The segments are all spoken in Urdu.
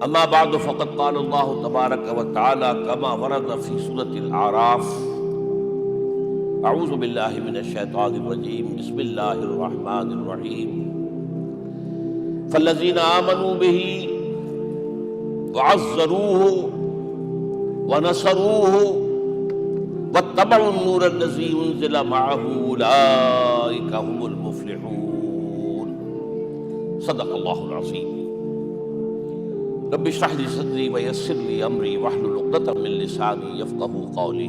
اما بعد فقد قال اللہ تبارک و تعالی كما ورد فی سورۃ الاعراف اعوذ باللہ من الشیطان الرجیم بسم اللہ الرحمن الرحیم فالذین آمنوا به وعزروه ونصروه واتبعوا النور الذی انزل معه اولئک هم المفلحون صدق اللہ العظیم رب اشرح لي صدري ويسر لي امري واحلل عقدة من لساني يفقهوا قولي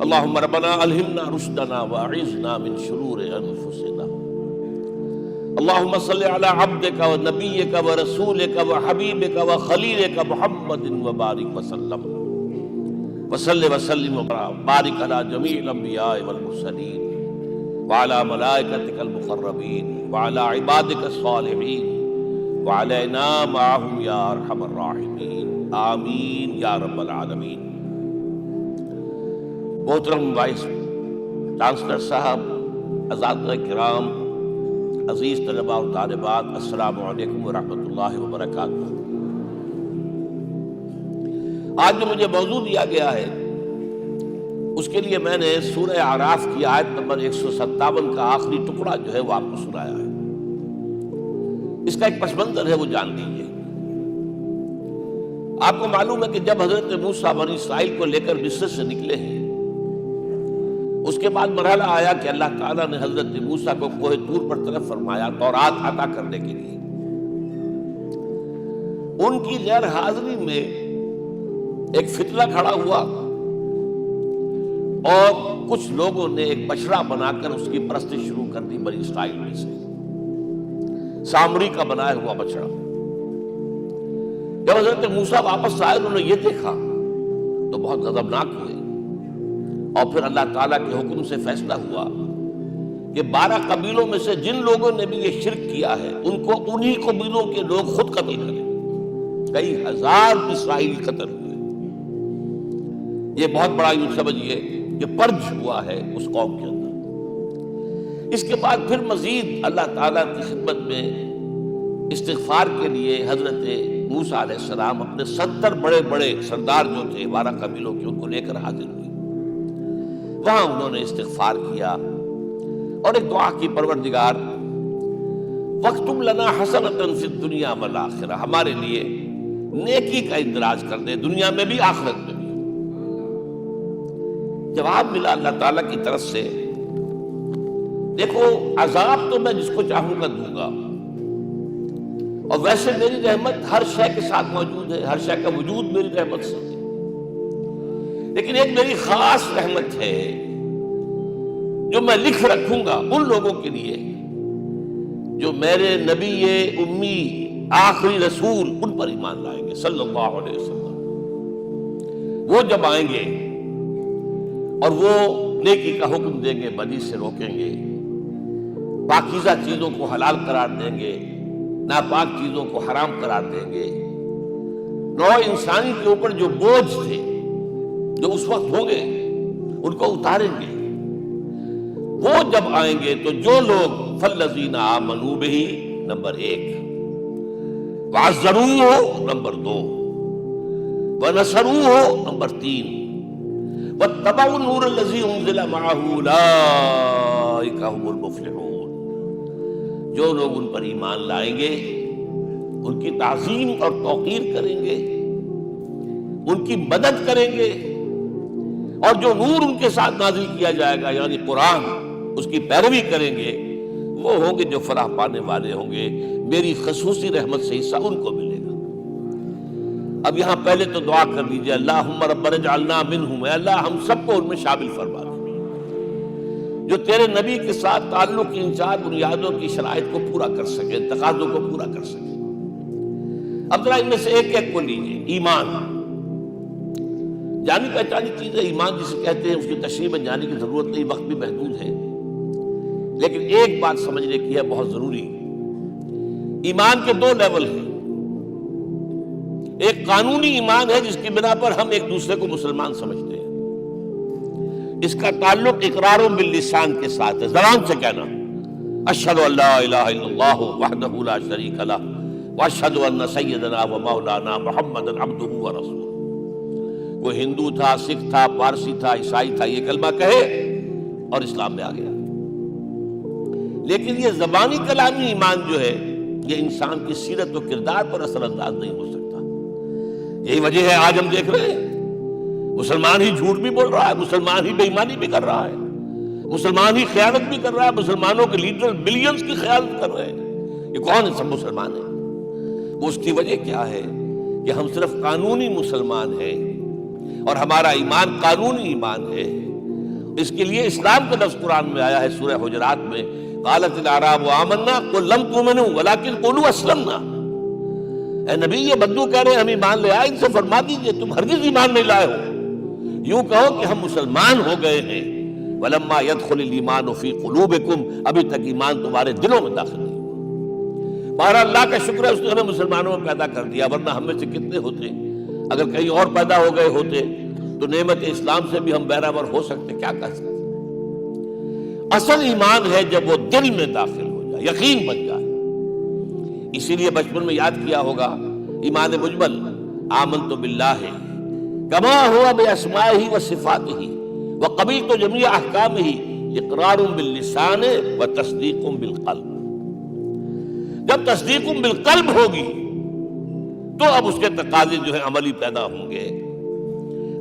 اللهم ربنا الهمنا رشدنا واعذنا من شرور انفسنا اللهم صل على عبدك ونبيك ورسولك وحبيبك وخليلك محمد وبارك وسلم وسلم وبارك على جميع الانبياء والمرسلين وعلى ملائكتك المقربين وعلى عبادك الصالحين وعلینا معہم یا ارحم الراحمین آمین یا رب العالمین۔ محترم وائس چانسلر صاحب، اساتذہ کرام، عزیز طلباء و طالبات، السلام علیکم ورحمۃ اللہ وبرکاتہ۔ آج جو مجھے موضوع دیا گیا ہے اس کے لیے میں نے سورہ اعراف کی آیت نمبر 157 کا آخری ٹکڑا جو ہے وہ آپ کو سنایا ہے۔ اس کا ایک پس منظر ہے وہ جان لیجیے۔ آپ کو معلوم ہے کہ جب حضرت موسیٰ بنی اسرائیل کو لے کر مصر سے نکلے ہیں، اس کے بعد مرحلہ آیا کہ اللہ تعالیٰ نے حضرت موسیٰ کو کوہ طور پر طلب فرمایا تورات عطا کرنے کے لیے۔ ان کی غیر حاضری میں ایک فتنہ کھڑا ہوا اور کچھ لوگوں نے ایک بچڑا بنا کر اس کی پرستش شروع کر دی بنی اسرائیل میں سے، سامری کا بنایا ہوا بچڑا۔ جب حضرت موسیٰ واپس آئے انہوں نے یہ دیکھا تو بہت غضبناک ہوئے، اور پھر اللہ تعالیٰ کے حکم سے فیصلہ ہوا کہ 12 قبیلوں میں سے جن لوگوں نے بھی یہ شرک کیا ہے ان کو انہی قبیلوں کے لوگ خود قتل کریں۔ کئی ہزار اسرائیلی قتل ہوئے۔ یہ بہت بڑا یوں سمجھیے کہ پرج ہوا ہے اس قوم کے اندر۔ اس کے بعد پھر مزید اللہ تعالیٰ کی خدمت میں استغفار کے لیے حضرت موسیٰ علیہ السلام اپنے 70 بڑے بڑے سردار جو تھے 12 قبیلوں کے، ان کو لے کر حاضر ہوئے۔ وہاں انہوں نے استغفار کیا اور ایک دعا کی، پروردگار وَاكْتُبْ لَنَا حَسَنَةً فِي الدُّنْيَا وَالْآخِرَةِ، ہمارے لیے نیکی کا اندراج کر دے، دنیا میں بھی آخرت میں بھی۔ جواب ملا اللہ تعالیٰ کی طرف سے، دیکھو عذاب تو میں جس کو چاہوں گا دوں گا، اور ویسے میری رحمت ہر شے کے ساتھ موجود ہے، ہر شے کا وجود میری رحمت سے ہے، لیکن ایک میری خاص رحمت ہے جو میں لکھ رکھوں گا ان لوگوں کے لیے جو میرے نبی امی آخری رسول ان پر ایمان لائیں گے صلی اللہ علیہ وسلم۔ وہ جب آئیں گے اور وہ نیکی کا حکم دیں گے، بدی سے روکیں گے، پاکیزہ چیزوں کو حلال قرار دیں گے، ناپاک چیزوں کو حرام قرار دیں گے، نوع انسانی کے اوپر جو بوجھ تھے جو اس وقت ہوں گے ان کو اتاریں گے۔ وہ جب آئیں گے تو جو لوگ فالذین آمنوا بہ نمبر 1، وعزروہ نمبر 2، ونصروہ نمبر 3، واتبعوا النور الذی انزل معہ اولئک هم المفلحون، جو لوگ ان پر ایمان لائیں گے، ان کی تعظیم اور توقیر کریں گے، ان کی مدد کریں گے، اور جو نور ان کے ساتھ نازل کیا جائے گا یعنی قرآن، اس کی پیروی کریں گے، وہ ہوں گے جو فلاح پانے والے ہوں گے، میری خصوصی رحمت سے حصہ ان کو ملے گا۔ اب یہاں پہلے تو دعا کر لیجئے، اللہم ربنا اجعلنا منہم، اے اللہ ہم سب کو ان میں شامل فرما دے جو تیرے نبی کے ساتھ تعلق کی ان 4 بنیادوں کی شرائط کو پورا کر سکے، تقاضوں کو پورا کر سکے۔ اب ذرا ان میں سے ایک ایک کو لیجئے۔ ایمان جانی پہچانی چیز ہے، ایمان جسے کہتے ہیں، اس کی تشریح میں جانے کی ضرورت نہیں، وقت بھی محدود ہے، لیکن ایک بات سمجھنے کی ہے بہت ضروری۔ ایمان کے 2 لیول ہیں، ایک قانونی ایمان ہے جس کی بنا پر ہم ایک دوسرے کو مسلمان سمجھتے ہیں، اس کا تعلق اقرار باللسان کے ساتھ ہے، زبان سے کہنا اشہد ان لا الہ الا اللہ وحدہ لا شریک لہ واشہد ان سیدنا و مولانا محمد عبدہ و رسولہ. وہ ہندو تھا، سکھ تھا، پارسی تھا، عیسائی تھا، یہ کلمہ کہے اور اسلام میں آ گیا. لیکن یہ زبانی کلامی ایمان جو ہے یہ انسان کی سیرت و کردار پر اثر انداز نہیں ہو سکتا. یہی وجہ ہے آج ہم دیکھ رہے ہیں مسلمان ہی جھوٹ بھی بول رہا ہے، مسلمان ہی بے ایمانی بھی کر رہا ہے، مسلمان ہی خیانت بھی کر رہا ہے، مسلمانوں کے لیڈر ملینز کی خیانت کر رہے ہیں. یہ کون سب مسلمان ہیں؟ وہ اس کی وجہ کیا ہے کہ ہم صرف قانونی مسلمان ہیں اور ہمارا ایمان قانونی ایمان ہے. اس کے لیے اسلام کا لفظ قرآن میں آیا ہے سورہ حجرات میں، قالت الاعراب آمنا قل لم تؤمنوا ولکن قولوا اسلمنا. اے نبی یہ بدو کہہ رہے ہیں ہم ایمان لے آئے، ان سے فرما دیجئے تم ہرگز ایمان نہیں لائے ہو، یوں کہو کہ ہم مسلمان ہو گئے ہیں. ولما يدخل الايمان في قلوبكم، ابھی تک ایمان تمہارے دلوں میں داخل نہیں ہوا. بہرحال اللہ کا شکر ہے اس نے ہمیں مسلمانوں میں پیدا کر دیا، ورنہ ہم میں سے کتنے ہوتے اگر کہیں اور پیدا ہو گئے ہوتے تو نعمت اسلام سے بھی ہم بہرہور ہو سکتے. کیا کر سکتے؟ اصل ایمان ہے جب وہ دل میں داخل ہو جائے، یقین بن جائے. اسی لیے بچپن میں یاد کیا ہوگا ایمان مجمل، آمنت باللہ کما ہوا باسمائہ و صفاتہ وقبلت جمیع احکامہ اقرار باللسان و تصدیق بالقلب. جب تصدیق بالقلب ہوگی تو اب اس کے تقاضے جو ہیں عملی پیدا ہوں گے.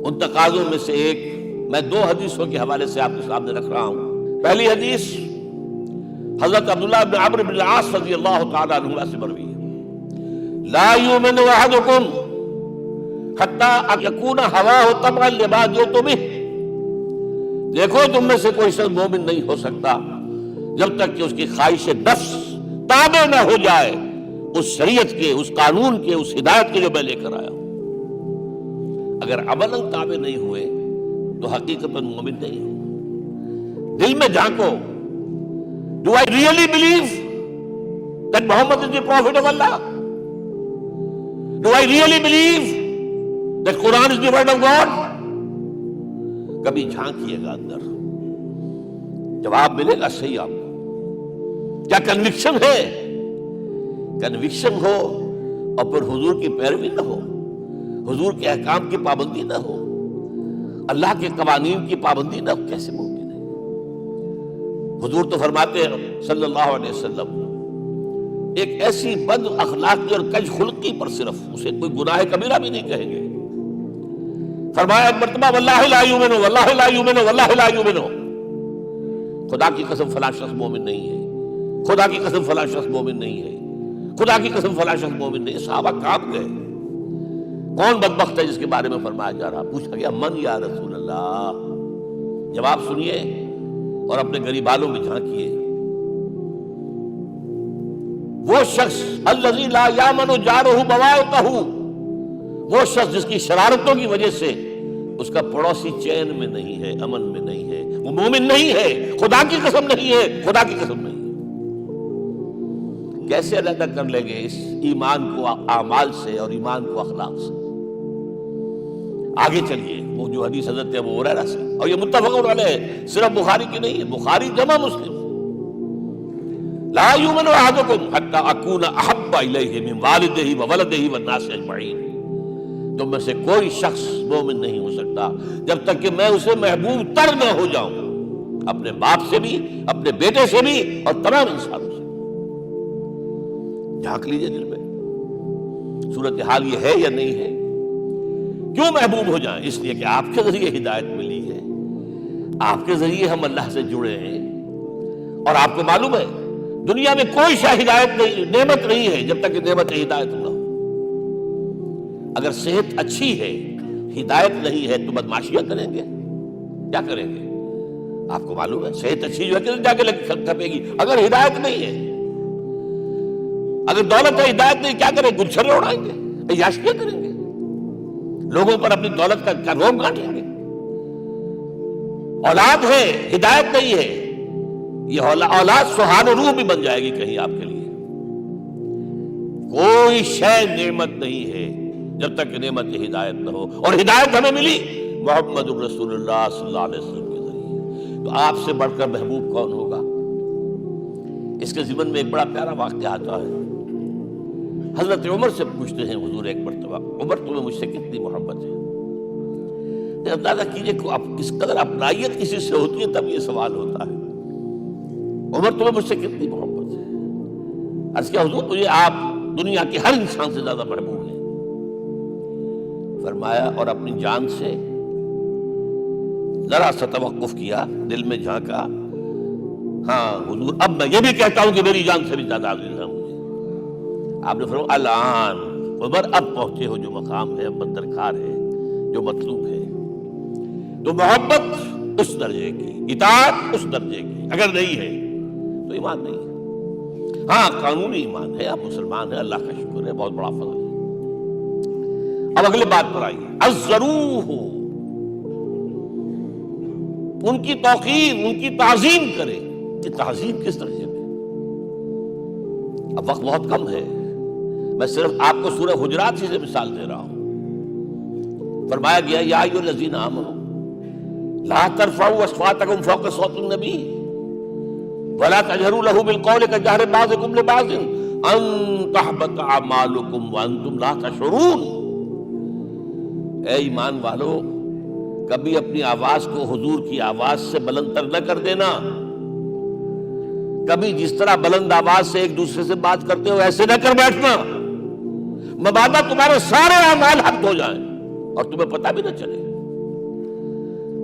ان تقاضوں میں سے ایک میں 2 حدیثوں کے حوالے سے آپ کے سامنے رکھ رہا ہوں. پہلی حدیث حضرت عبداللہ بن عمرو بن العاص رضی اللہ تعالیٰ عنہ سے مروی ہے، لا یؤمن احدکم حتی یکون ہواہ تبعا لما جئت بہ. دیکھو تم میں سے کوئی شخص مومن نہیں ہو سکتا جب تک کہ اس کی خواہش نفس تابع نہ ہو جائے اس شریعت کے، اس قانون کے، اس ہدایت کے جو میں لے کر آیا ہوں. اگر عملاً تابع نہیں ہوئے تو حقیقتاً مومن نہیں ہو. دل میں جھانکو، do I really believe that Muhammad is the prophet of Allah? Do I really believe that Quran is the word of God? کبھی جھانکیے گا اندر، جواب ملے گا صحیح آپ کو. کیا کنوکشن ہے؟ کنوکشن ہو اور پھر حضور کی پیروی نہ ہو، حضور کے احکام کی پابندی نہ ہو، اللہ کے قوانین کی پابندی نہ ہو، کیسے ممکن ہے؟ حضور تو فرماتے ہیں صلی اللہ علیہ وسلم ایک ایسی بد اخلاقی اور کج خلقی پر صرف اسے کوئی گناہ کبیرہ بھی نہیں کہیں گے. فرمایا ایک مرتبہ واللہ لا یؤمن، واللہ لا یؤمن، واللہ لا یؤمن، خدا کی قسم فلاں شخص مومن نہیں ہے، خدا کی قسم فلاں شخص مومن نہیں ہے، خدا کی قسم فلاں شخص مومن نہیں ہے. صحابہ کانپ گئے، کون بدبخت ہے جس کے بارے میں فرمایا جا رہا؟ پوچھا گیا من یا رسول اللہ. جواب سنیے اور اپنے غریبانوں میں جھانکیے. وہ شخص الذی لا یامن جارہ بوائقہ، وہ شخص جس کی شرارتوں کی وجہ سے اس کا پڑوسی چین میں نہیں ہے، امن میں نہیں ہے، وہ مومن نہیں ہے. خدا کی قسم نہیں ہے، خدا کی قسم نہیں ہے. کیسے علیحدہ کر لیں گے اس ایمان کو اعمال سے اور ایمان کو اخلاق سے؟ آگے چلیے، وہ جو حدیث حضرت ابو ہریرہ سے، اور یہ متفق علیہ، صرف بخاری کی نہیں ہے، بخاری جمع مسلم. لا یؤمن احدکم حتی اکون احب الیہ من والدہ وولدہ والناس اجمعین. تم میں سے کوئی شخص مومن نہیں ہو سکتا جب تک کہ میں اسے محبوب تر نہ ہو جاؤں، اپنے باپ سے بھی، اپنے بیٹے سے بھی، اور تمام انسانوں سے. جھانک لیجئے دل میں صورتحال یہ ہے یا نہیں ہے. کیوں محبوب ہو جائیں؟ اس لیے کہ آپ کے ذریعے ہدایت ملی ہے، آپ کے ذریعے ہم اللہ سے جڑے ہیں. اور آپ کو معلوم ہے دنیا میں کوئی شاہ ہدایت نہیں، نعمت نہیں ہے جب تک کہ نعمت ہدایت نہ ہو. اگر صحت اچھی ہے، ہدایت نہیں ہے تو بدماشیاں کریں گے، کیا کریں گے؟ آپ کو معلوم ہے صحت اچھی جو ہے کہ جا کے کھپے گی. اگر ہدایت نہیں ہے، اگر دولت ہے، ہدایت نہیں، کیا کریں؟ گلچھرے اڑائیں گے، عیاشیاں کریں گے، لوگوں پر اپنی دولت کا روم کاٹیں گے. اولاد ہے، ہدایت نہیں ہے، یہ اولاد سہان روح بھی بن جائے گی کہیں آپ کے لیے. کوئی شے نعمت نہیں ہے جب تک کہ نعمت ہدایت نہ ہو. اور ہدایت ہمیں ملی محمد الرسول اللہ صلی اللہ علیہ وسلم کے ذریعے. تو آپ سے بڑھ کر محبوب کون ہوگا؟ اس کے ضمن میں ایک بڑا پیارا واقعہ آتا ہے. حضرت عمر سے پوچھتے ہیں حضور ایک مرتبہ، عمر تمہیں مجھ سے کتنی محبت ہے؟ اندازہ کیجئے کہ اب کس قدر اپنائیت کسی سے ہوتی ہے تب یہ سوال ہوتا ہے، عمر تمہیں مجھ سے کتنی محبت ہے؟ عرض کیا حضور مجھے آپ دنیا کے ہر انسان سے زیادہ محبوب ہیں۔ فرمایا اور اپنی جان سے ذرا سا توقف کیا، دل میں جھانکا، ہاں حضور اب میں یہ بھی کہتا ہوں کہ میری جان سے بھی زیادہ عزیز ہے مجھے۔ آپ نے فرمایا الان عمر اب پہنچے ہو جو مقام ہے، اب درکار ہے، جو مطلوب ہے، تو محبت اس درجے کی، اطاعت اس درجے کی، اگر نہیں ہے تو ایمان نہیں ہے۔ ہاں قانونی ایمان ہے، آپ مسلمان ہیں، اللہ کا شکر ہے، بہت بڑا فضل ہے۔ اب اگلے بات پر آئیے، عزروہ، ان کی توقیر، ان کی تعظیم کرے۔ یہ تعظیم کس درجے میں؟ اب وقت بہت کم ہے، میں صرف آپ کو سورہ حجرات سے مثال دے رہا ہوں۔ فرمایا گیا یا ایھا الذین آمنوا لا ترفعوا اصواتکم فوق صوت النبی ولا تجهروا له بالقول كجهر بعضكم لبعض ان تحبط اعمالكم وانتم لا تشعرون۔ اے ایمان والو، کبھی اپنی آواز کو حضور کی آواز سے بلند تر نہ کر دینا، کبھی جس طرح بلند آواز سے ایک دوسرے سے بات کرتے ہو ایسے نہ کر بیٹھنا، مبادا تمہارے سارے اعمال حق ہو جائیں اور تمہیں پتہ بھی نہ چلے۔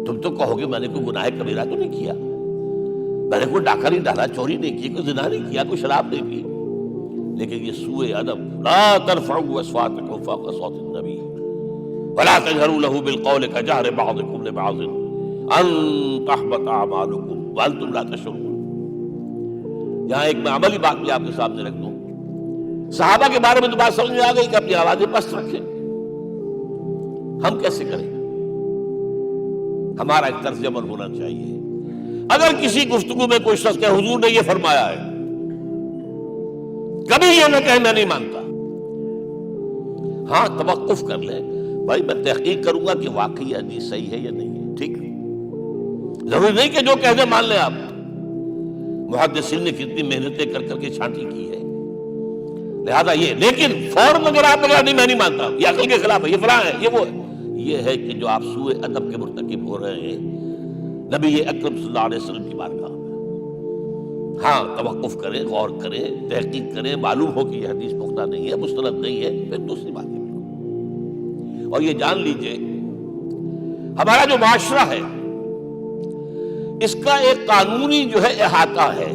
تم تو کہو گے میں نے کوئی گناہ کبیرہ تو نہیں کیا، میں نے کوئی ڈاکہ نہیں ڈالا، چوری نہیں کی، کوئی زنا نہیں کیا، کوئی شراب نہیں پی، لیکن یہ سوء ادب، لا ترفعوا اصواتکم فوق صوت النبی ولا تجهروا له بالقول كجهر بعضكم لبعض ان تحبط اعمالكم وانتم لا تشعرون۔ یہاں ایک میں عملی بات بھی آپ کے سامنے رکھ دوں، صحابہ کے بارے میں تو بات سمجھ میں آ گئی کہ اپنی آوازیں پست رکھیں، ہم کیسے کریں؟ ہمارا ایک طرز عمل ہونا چاہیے۔ اگر کسی گفتگو میں کوئی شخص کہ حضور نے یہ فرمایا ہے، کبھی یہ نہ کہے میں نہیں مانتا، ہاں توقف کر لیں، بھائی میں تحقیق کروں گا کہ واقعی حدیث صحیح ہے یا نہیں ہے، ٹھیک، ضروری نہیں کہ جو کہہ دیں مان لیں آپ۔ محدثین نے کتنی محنتیں کر کر کے چھانٹی کی ہے، لہذا یہ، لیکن فوراً اگر آپ نہیں میں نہیں مانتا، یہ عقل کے خلاف ہے، یہ فلاں ہے، یہ وہ ہے، یہ ہے کہ جو آپ سوء ادب کے مرتکب ہو رہے ہیں نبی اکرم صلی اللہ علیہ وسلم کی بارگاہ میں۔ ہاں توقف کریں، غور کریں، تحقیق کریں، معلوم ہو کہ یہ حدیث پختہ نہیں ہے، مستند نہیں ہے، پھر دوسری بات ہے۔ اور یہ جان لیجئے ہمارا جو معاشرہ ہے اس کا ایک قانونی جو ہے احاطہ ہے،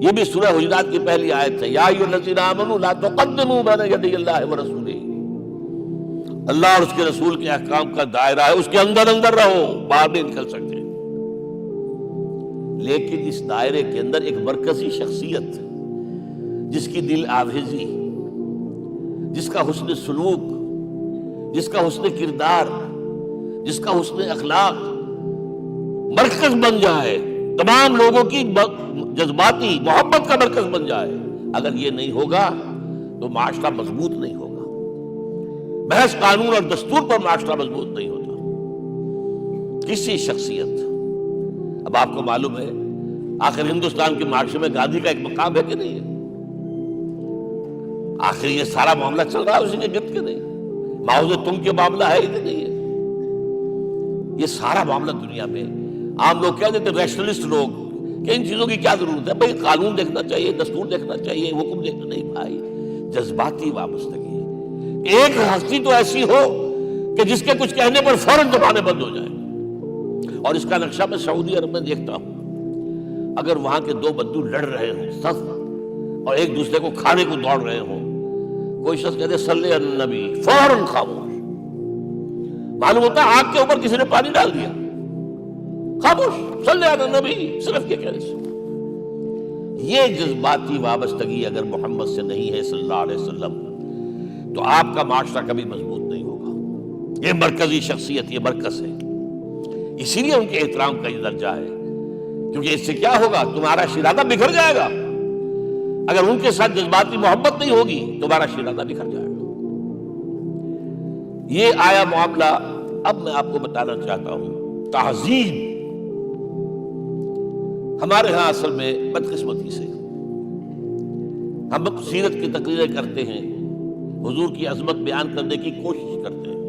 یہ بھی سورہ حجرات کی پہلی آیت ہے، یا ایھا الذین آمنوا لا تقدموا بین یدی اللہ ورسولہ، اللہ اور اس کے رسول کے احکام کا دائرہ ہے، اس کے اندر اندر رہو، باہر نہیں نکل سکتے، لیکن اس دائرے کے اندر ایک مرکزی شخصیت جس کی دل آویزی، جس کا حسن سلوک، جس کا حسن کردار، جس کا حسن اخلاق مرکز بن جائے، تمام لوگوں کی جذباتی محبت کا مرکز بن جائے، اگر یہ نہیں ہوگا تو معاشرہ مضبوط نہیں ہوگا۔ محض قانون اور دستور پر معاشرہ مضبوط نہیں ہوتا۔ کسی شخصیت، اب آپ کو معلوم ہے آخر ہندوستان کے معاشرے میں گاندھی کا ایک مقام ہے کہ نہیں ہے؟ آخر یہ سارا معاملہ چل رہا ہے اسی کے گرد کے نہیں؟ ماؤ تم کے معاملہ ہے ہی نہیں ہے؟ یہ سارا معاملہ دنیا میں عام لوگ کہہ دیتے، ریشنلسٹ لوگ، کہ ان چیزوں کی کیا ضرورت ہے؟ بھائی قانون دیکھنا چاہیے، دستور دیکھنا چاہیے، حکم دیکھنا نہیں، بھائی جذباتی وابستگی ہے۔ ایک ہستی تو ایسی ہو کہ جس کے کچھ کہنے پر فوراً زبانیں بند ہو جائیں، اور اس کا نقشہ میں سعودی عرب میں دیکھتا ہوں، اگر وہاں کے دو بدو لڑ رہے ہوں سخت اور ایک دوسرے کو کھانے کو دوڑ رہے ہوں، کوئی شخص کہتے صلی علی النبی، فوراً خاموش، معلوم ہوتا ہے آگ کے اوپر کسی نے پانی ڈال دیا، خاموش، صلی علی النبی، صرف یہ کہنے سے۔ یہ جذباتی وابستگی اگر محمد سے نہیں ہے صلی اللہ علیہ وسلم تو آپ کا معاشرہ کبھی مضبوط نہیں ہوگا۔ یہ مرکزی شخصیت، یہ مرکز ہے، اسی لیے ان کے احترام کا یہ درجہ ہے، کیونکہ اس سے کیا ہوگا؟ تمہارا شیرازہ بکھر جائے گا۔ اگر ان کے ساتھ جذباتی محبت نہیں ہوگی تمہارا شیرازہ بکھر جائے گا۔ یہ آیا معاملہ۔ اب میں آپ کو بتانا چاہتا ہوں تعظیم ہمارے ہاں اصل میں بدقسمتی سے ہم سیرت کی تقریریں کرتے ہیں، حضور کی عظمت بیان کرنے کی کوشش کرتے ہیں.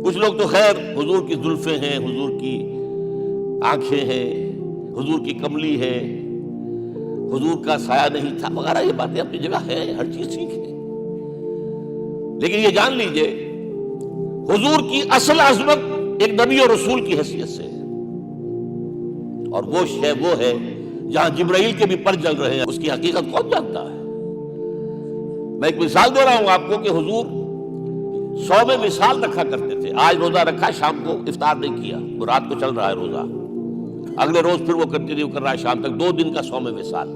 کچھ لوگ تو خیر حضور کی زلفیں ہیں، حضور کی آنکھیں ہیں، حضور کی کملی ہے، حضور کا سایہ نہیں تھا وغیرہ، یہ باتیں اپنی جگہ ہے، ہر چیز ٹھیک ہے. لیکن یہ جان لیجئے حضور کی اصل عظمت ایک نبی اور رسول کی حیثیت سے ہے، اور وہ شے وہ ہے جہاں جبرائیل کے بھی پر جل رہے ہیں، اس کی حقیقت کون جانتا ہے؟ میں ایک مثال دے رہا ہوں آپ کو کہ حضور 100 میں مثال رکھا کرتے تھے. آج روزہ رکھا، شام کو افطار نہیں کیا، وہ رات کو چل رہا ہے روزہ، اگلے روز پھر وہ کنٹینیو کر رہا ہے شام تک. 2 دن کا 100 میں مثال،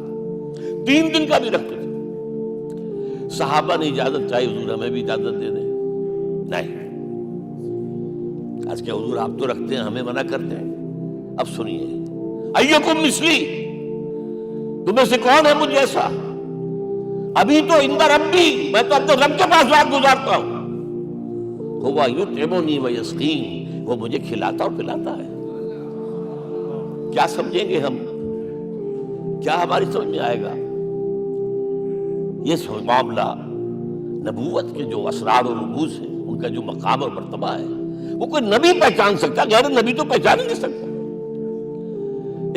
3 دن کا بھی رکھتے تھے. صحابہ نے اجازت چاہی، حضور ہمیں بھی اجازت دے دیں. نہیں، آج کیا حضور آپ تو رکھتے ہیں، ہمیں منع کرتے ہیں. اب سنیے، ایکم مثلی، تمہیں سے کون ہے مجھ جیسا؟ ابھی تو عند ربی، میں تو اپنے رب کے پاس رات گزارتا ہوں. ہوا یطعمنی ویسقین، وہ مجھے کھلاتا اور پلاتا ہے. کیا سمجھیں گے ہم؟ کیا ہماری سمجھ میں آئے گا؟ یہ معاملہ نبوت کے جو اسرار و رموز ہیں، ان کا جو مقام اور مرتبہ ہے، وہ کوئی نبی پہچان سکتا، غیر نبی تو پہچان ہی نہیں سکتا.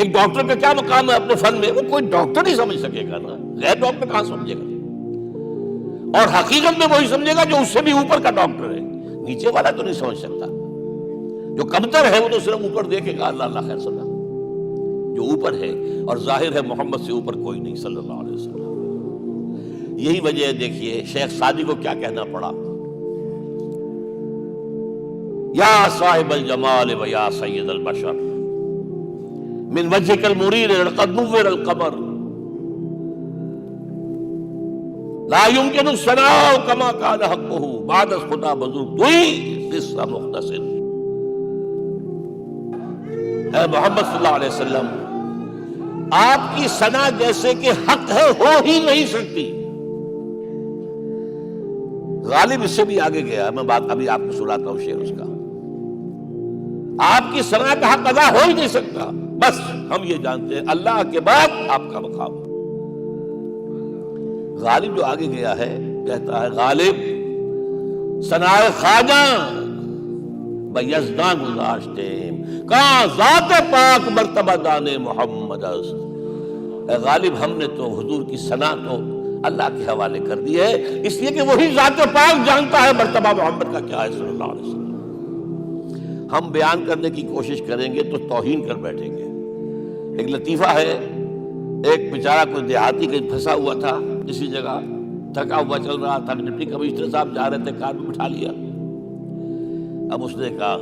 ایک ڈاکٹر کا کیا مقام ہے اپنے فن میں، وہ کوئی ڈاکٹر ہی سمجھ سکے گا نا، غیر ڈاکٹر کہاں سمجھے گا؟ اور حقیقت میں وہی سمجھے گا جو اس سے بھی اوپر کا ڈاکٹر ہے، نیچے والا تو نہیں سمجھ سکتا. جو کمتر ہے وہ تو صرف اوپر دیکھے گا، اللہ اللہ خیر صلاح. جو اوپر ہے اور ظاہر ہے محمد سے اوپر کوئی نہیں صلی اللہ علیہ وسلم. یہی وجہ ہے، دیکھیے شیخ سعدی کو کیا کہنا پڑا، یا صاحب الجمال و یا سید البشر من وجهك المرير قد نور القمر لا يمكن الثناء كما كان حقه بعد خدا بزرگ دوئی قصہ مختصر. اے محمد صلی اللہ علیہ وسلم، آپ کی ثنا جیسے کہ حق ہے ہو ہی نہیں سکتی. غالب اس سے بھی آگے گیا، میں بات ابھی آپ کو سناتا ہوں شعر اس کا. آپ کی ثنا کا حق ادا ہو ہی نہیں سکتا. بس ہم یہ جانتے ہیں اللہ کے بعد آپ کا مقام. غالب جو آگے گیا ہے کہتا ہے، غالب ثنائے خواجہ بیزداں گزاشتے کہاں ذات پاک مرتبہ دان محمد است. اے غالب، ہم نے تو حضور کی ثنا تو اللہ کے حوالے کر دی ہے، اس لیے کہ وہی ذات پاک جانتا ہے مرتبہ محمد کا کیا ہے صلی اللہ علیہ وسلم. ہم بیان کرنے کی کوشش کریں گے تو توہین کر بیٹھیں گے. ایک لطیفہ ہے، ایک بیچارہ کوئی دیہاتی کہیں پھنسا ہوا تھا کسی جگہ، تھکا ہوا چل رہا تھا، ڈپٹی کمشنر صاحب جا رہے تھے، کار میں بٹھا لیا. اب اس نے کہا،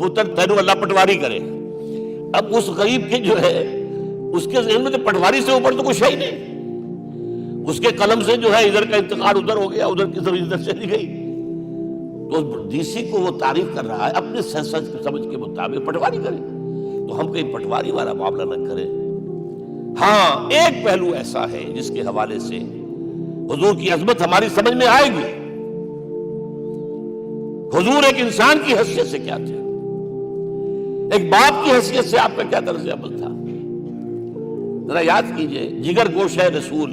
پتر تینوں اللہ پٹواری کرے. اب اس غریب کے جو ہے اس کے ذہن میں تو پٹواری سے اوپر تو کچھ ہے ہی نہیں. اس کے قلم سے جو ہے ادھر کا انتقال ادھر ہو گیا، ادھر کی زمین ادھر چلی گئی. تو ڈی سی کو وہ تعریف کر رہا ہے اپنے سمجھ کے مطابق، پٹواری کرے. تو ہم کہیں پٹواری والا معاملہ نہ کریں. ہاں، ایک پہلو ایسا ہے جس کے حوالے سے حضور کی عظمت ہماری سمجھ میں آئے گی. حضور ایک انسان کی حیثیت سے کیا تھے، ایک باپ کی حیثیت سے آپ کا کیا طرز عمل تھا. ذرا یاد کیجئے، جگر گوش ہے رسول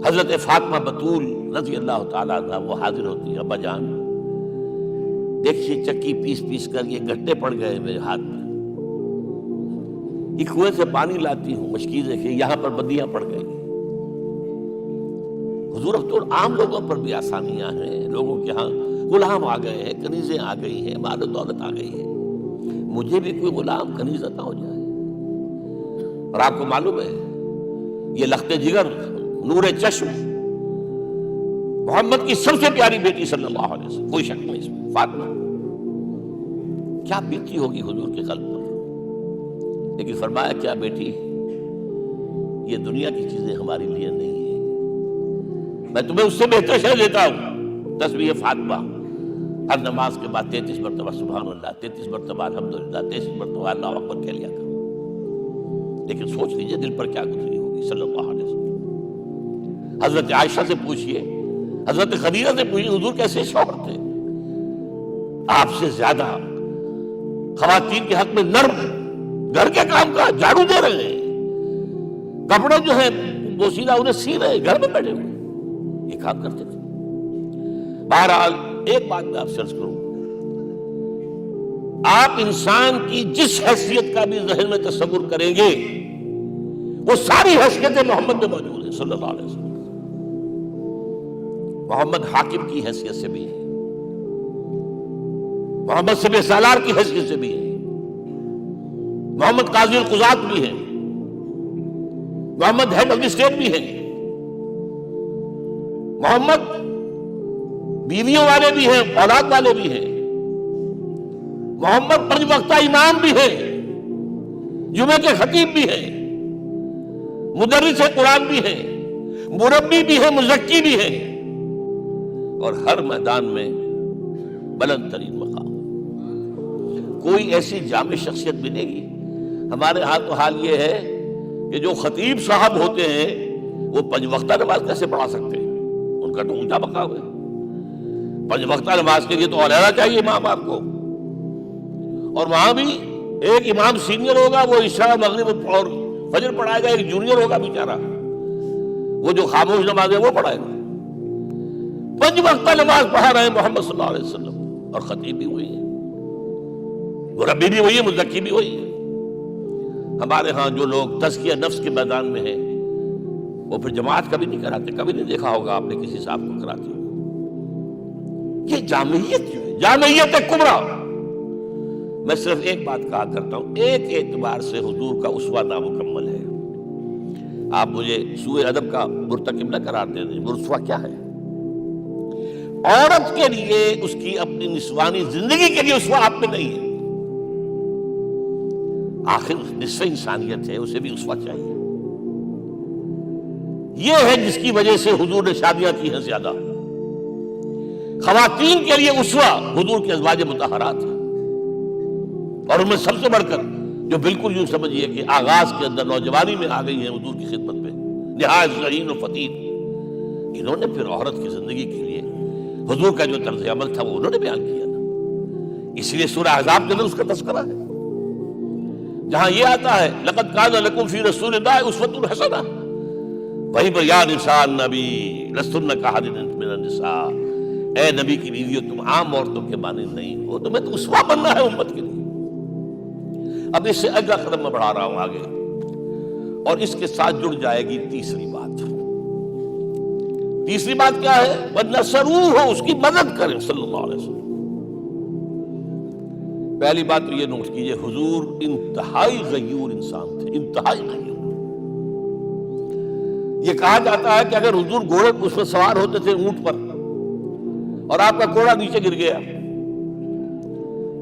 حضرت فاطمہ بطول رضی اللہ تعالیٰ عنہ، وہ حاضر ہوتی ہے، ابا جان دیکھیے چکی پیس پیس کر یہ گھٹے پڑ گئے میرے ہاتھ میں، یہ کنویں سے پانی لاتی ہوں، مشکی دیکھیے یہاں پر بدیاں پڑ گئی. حضور اب تو عام لوگوں پر بھی آسانیاں ہیں، لوگوں کے ہاں غلام آ گئے ہیں، کنیزیں آ گئی ہیں، مال و دولت آ گئی ہے. مجھے بھی کوئی غلام کنیز عطا ہو جائے. اور آپ کو معلوم ہے یہ لخت جگر، نور چشم، محمد کی سب سے پیاری بیٹی صلی اللہ علیہ وسلم، کوئی شک نہیں اس میں، فاطمہ، کیا بیتی ہوگی حضور کے قلب پر. لیکن فرمایا، کیا بیٹی، یہ دنیا کی چیزیں ہمارے لیے نہیں ہیں، میں تمہیں اس سے بہتر شے دیتا ہوں. تسبیح فاطمہ ہر نماز کے بعد 33 مرتبہ سبحان اللہ، 33 مرتبہ الحمدللہ، 33 مرتبہ اللہ اکبر کہہ لیا کرو. لیکن سوچ لیجئے دل پر کیا گزری ہوگی صلی اللہ علیہ وسلم. حضرت عائشہ سے پوچھئے، حضرت خدیجہ سے پوچھئے، حضور کیسے شوہر تھے، آپ سے زیادہ خواتین کے حق میں نرم، گھر کے کام کا جھاڑو دے رہے ہیں، کپڑے جو ہے بوسیدہ انہیں سی رہے گھر میں بیٹھے ہوئے، یہ کام کرتے تھے۔ بہرحال ایک بات میں آپ سے عرض کروں، آپ انسان کی جس حیثیت کا بھی ذہن میں تصور کریں گے وہ ساری حیثیتیں محمد میں موجود ہیں صلی اللہ علیہ وسلم۔ محمد حاکم کی حیثیت سے بھی ہے، محمد سبع سالار کی حیثیت سے بھی ہے، محمد قاضی القضات بھی ہے، محمد ہیڈ آف دی اسٹیٹ بھی ہے، محمد بیویوں والے بھی ہیں، اولاد والے بھی ہیں، محمد پنج وقتہ امام بھی ہیں، جمعے کے خطیب بھی ہیں، مدرس قرآن بھی ہیں، مربی بھی ہیں، مزکی بھی ہیں، اور ہر میدان میں بلند ترین مقام۔ کوئی ایسی جامع شخصیت ملے گی؟ ہمارے ہاں تو حال یہ ہے کہ جو خطیب صاحب ہوتے ہیں وہ پنج وقتہ نماز کیسے پڑھا سکتے ہیں؟ ان کا تو اونچا مقام ہے۔ پنج وقتہ نماز کے لیے تو علیحدہ چاہیے امام آپ کو، اور وہاں بھی ایک امام سینئر ہوگا، وہ عشاء مغرب اور فجر پڑھائے گا، ایک جونیئر ہوگا بیچارہ، وہ جو خاموش نماز ہے وہ پڑھائے گا۔ پنج وقتہ نماز پڑھا رہے ہیں محمد صلی اللہ علیہ وسلم، اور خطیب بھی وہی ہے، مربی بھی وہی ہے، مزکی بھی وہی ہے۔ ہمارے ہاں جو لوگ تزکیہ نفس کے میدان میں ہیں وہ پھر جماعت کبھی نہیں کراتے، کبھی نہیں دیکھا ہوگا آپ نے کسی صاحب کو کراتے ہوئے۔ یہ جامعیت جو ہے، جامعیت کبریٰ۔ میں صرف ایک بات کہا کرتا ہوں، ایک اعتبار سے حضور کا اسوہ نامکمل ہے۔ آپ مجھے سوء ادب کا مرتکب نہ قرار دیں، اسوہ کیا ہے؟ عورت کے لیے اس کی اپنی نسوانی زندگی کے لیے اسوہ آپ میں نہیں ہے، آخر نصف انسانیت ہے، اسے بھی اسوہ چاہیے۔ یہ ہے جس کی وجہ سے حضور نے شادیاں کی ہیں زیادہ۔ خواتین کے لیے اسوہ حضور کے ازواج مطہرات ہیں، اور ان میں سب سے بڑھ کر جو بالکل یوں سمجھیے کہ آغاز کے اندر نوجوانی میں آ گئی ہیں حضور کی خدمت میں، نہایت ذہین و فتید، انہوں نے پھر عورت کی زندگی کے لیے حضور کا جو طرز عمل تھا وہ انہوں نے بیان کیا نا۔ اس لیے سورہ احزاب کے اندر اس کا تذکرہ ہے، جہاں یہ آتا ہے لقد کان لکم فی رسول اللہ اسوۃ حسنہ، وہیں پر یا نساء النبی لستن کاحد من النساء، اے نبی کی بیویوں تم عام عورتوں کے مانند نہیں ہو، تمہیں تو اسوہ بننا ہے امت کے لیے۔ اب اس سے اگلا قدم میں بڑھا رہا ہوں آگے، اور اس کے ساتھ جڑ جائے گی تیسری بات۔ تیسری بات کیا ہے؟ وَنَصَرُوهُ، اس کی مدد کریں صلی اللہ علیہ وسلم۔ پہلی بات تو یہ نوٹ کیجئے، حضور انتہائی غیور انسان تھے، انتہائی غیور۔ یہ کہا جاتا ہے کہ اگر حضور گھوڑے اس پر سوار ہوتے تھے اونٹ پر، اور آپ کا گھوڑا نیچے گر گیا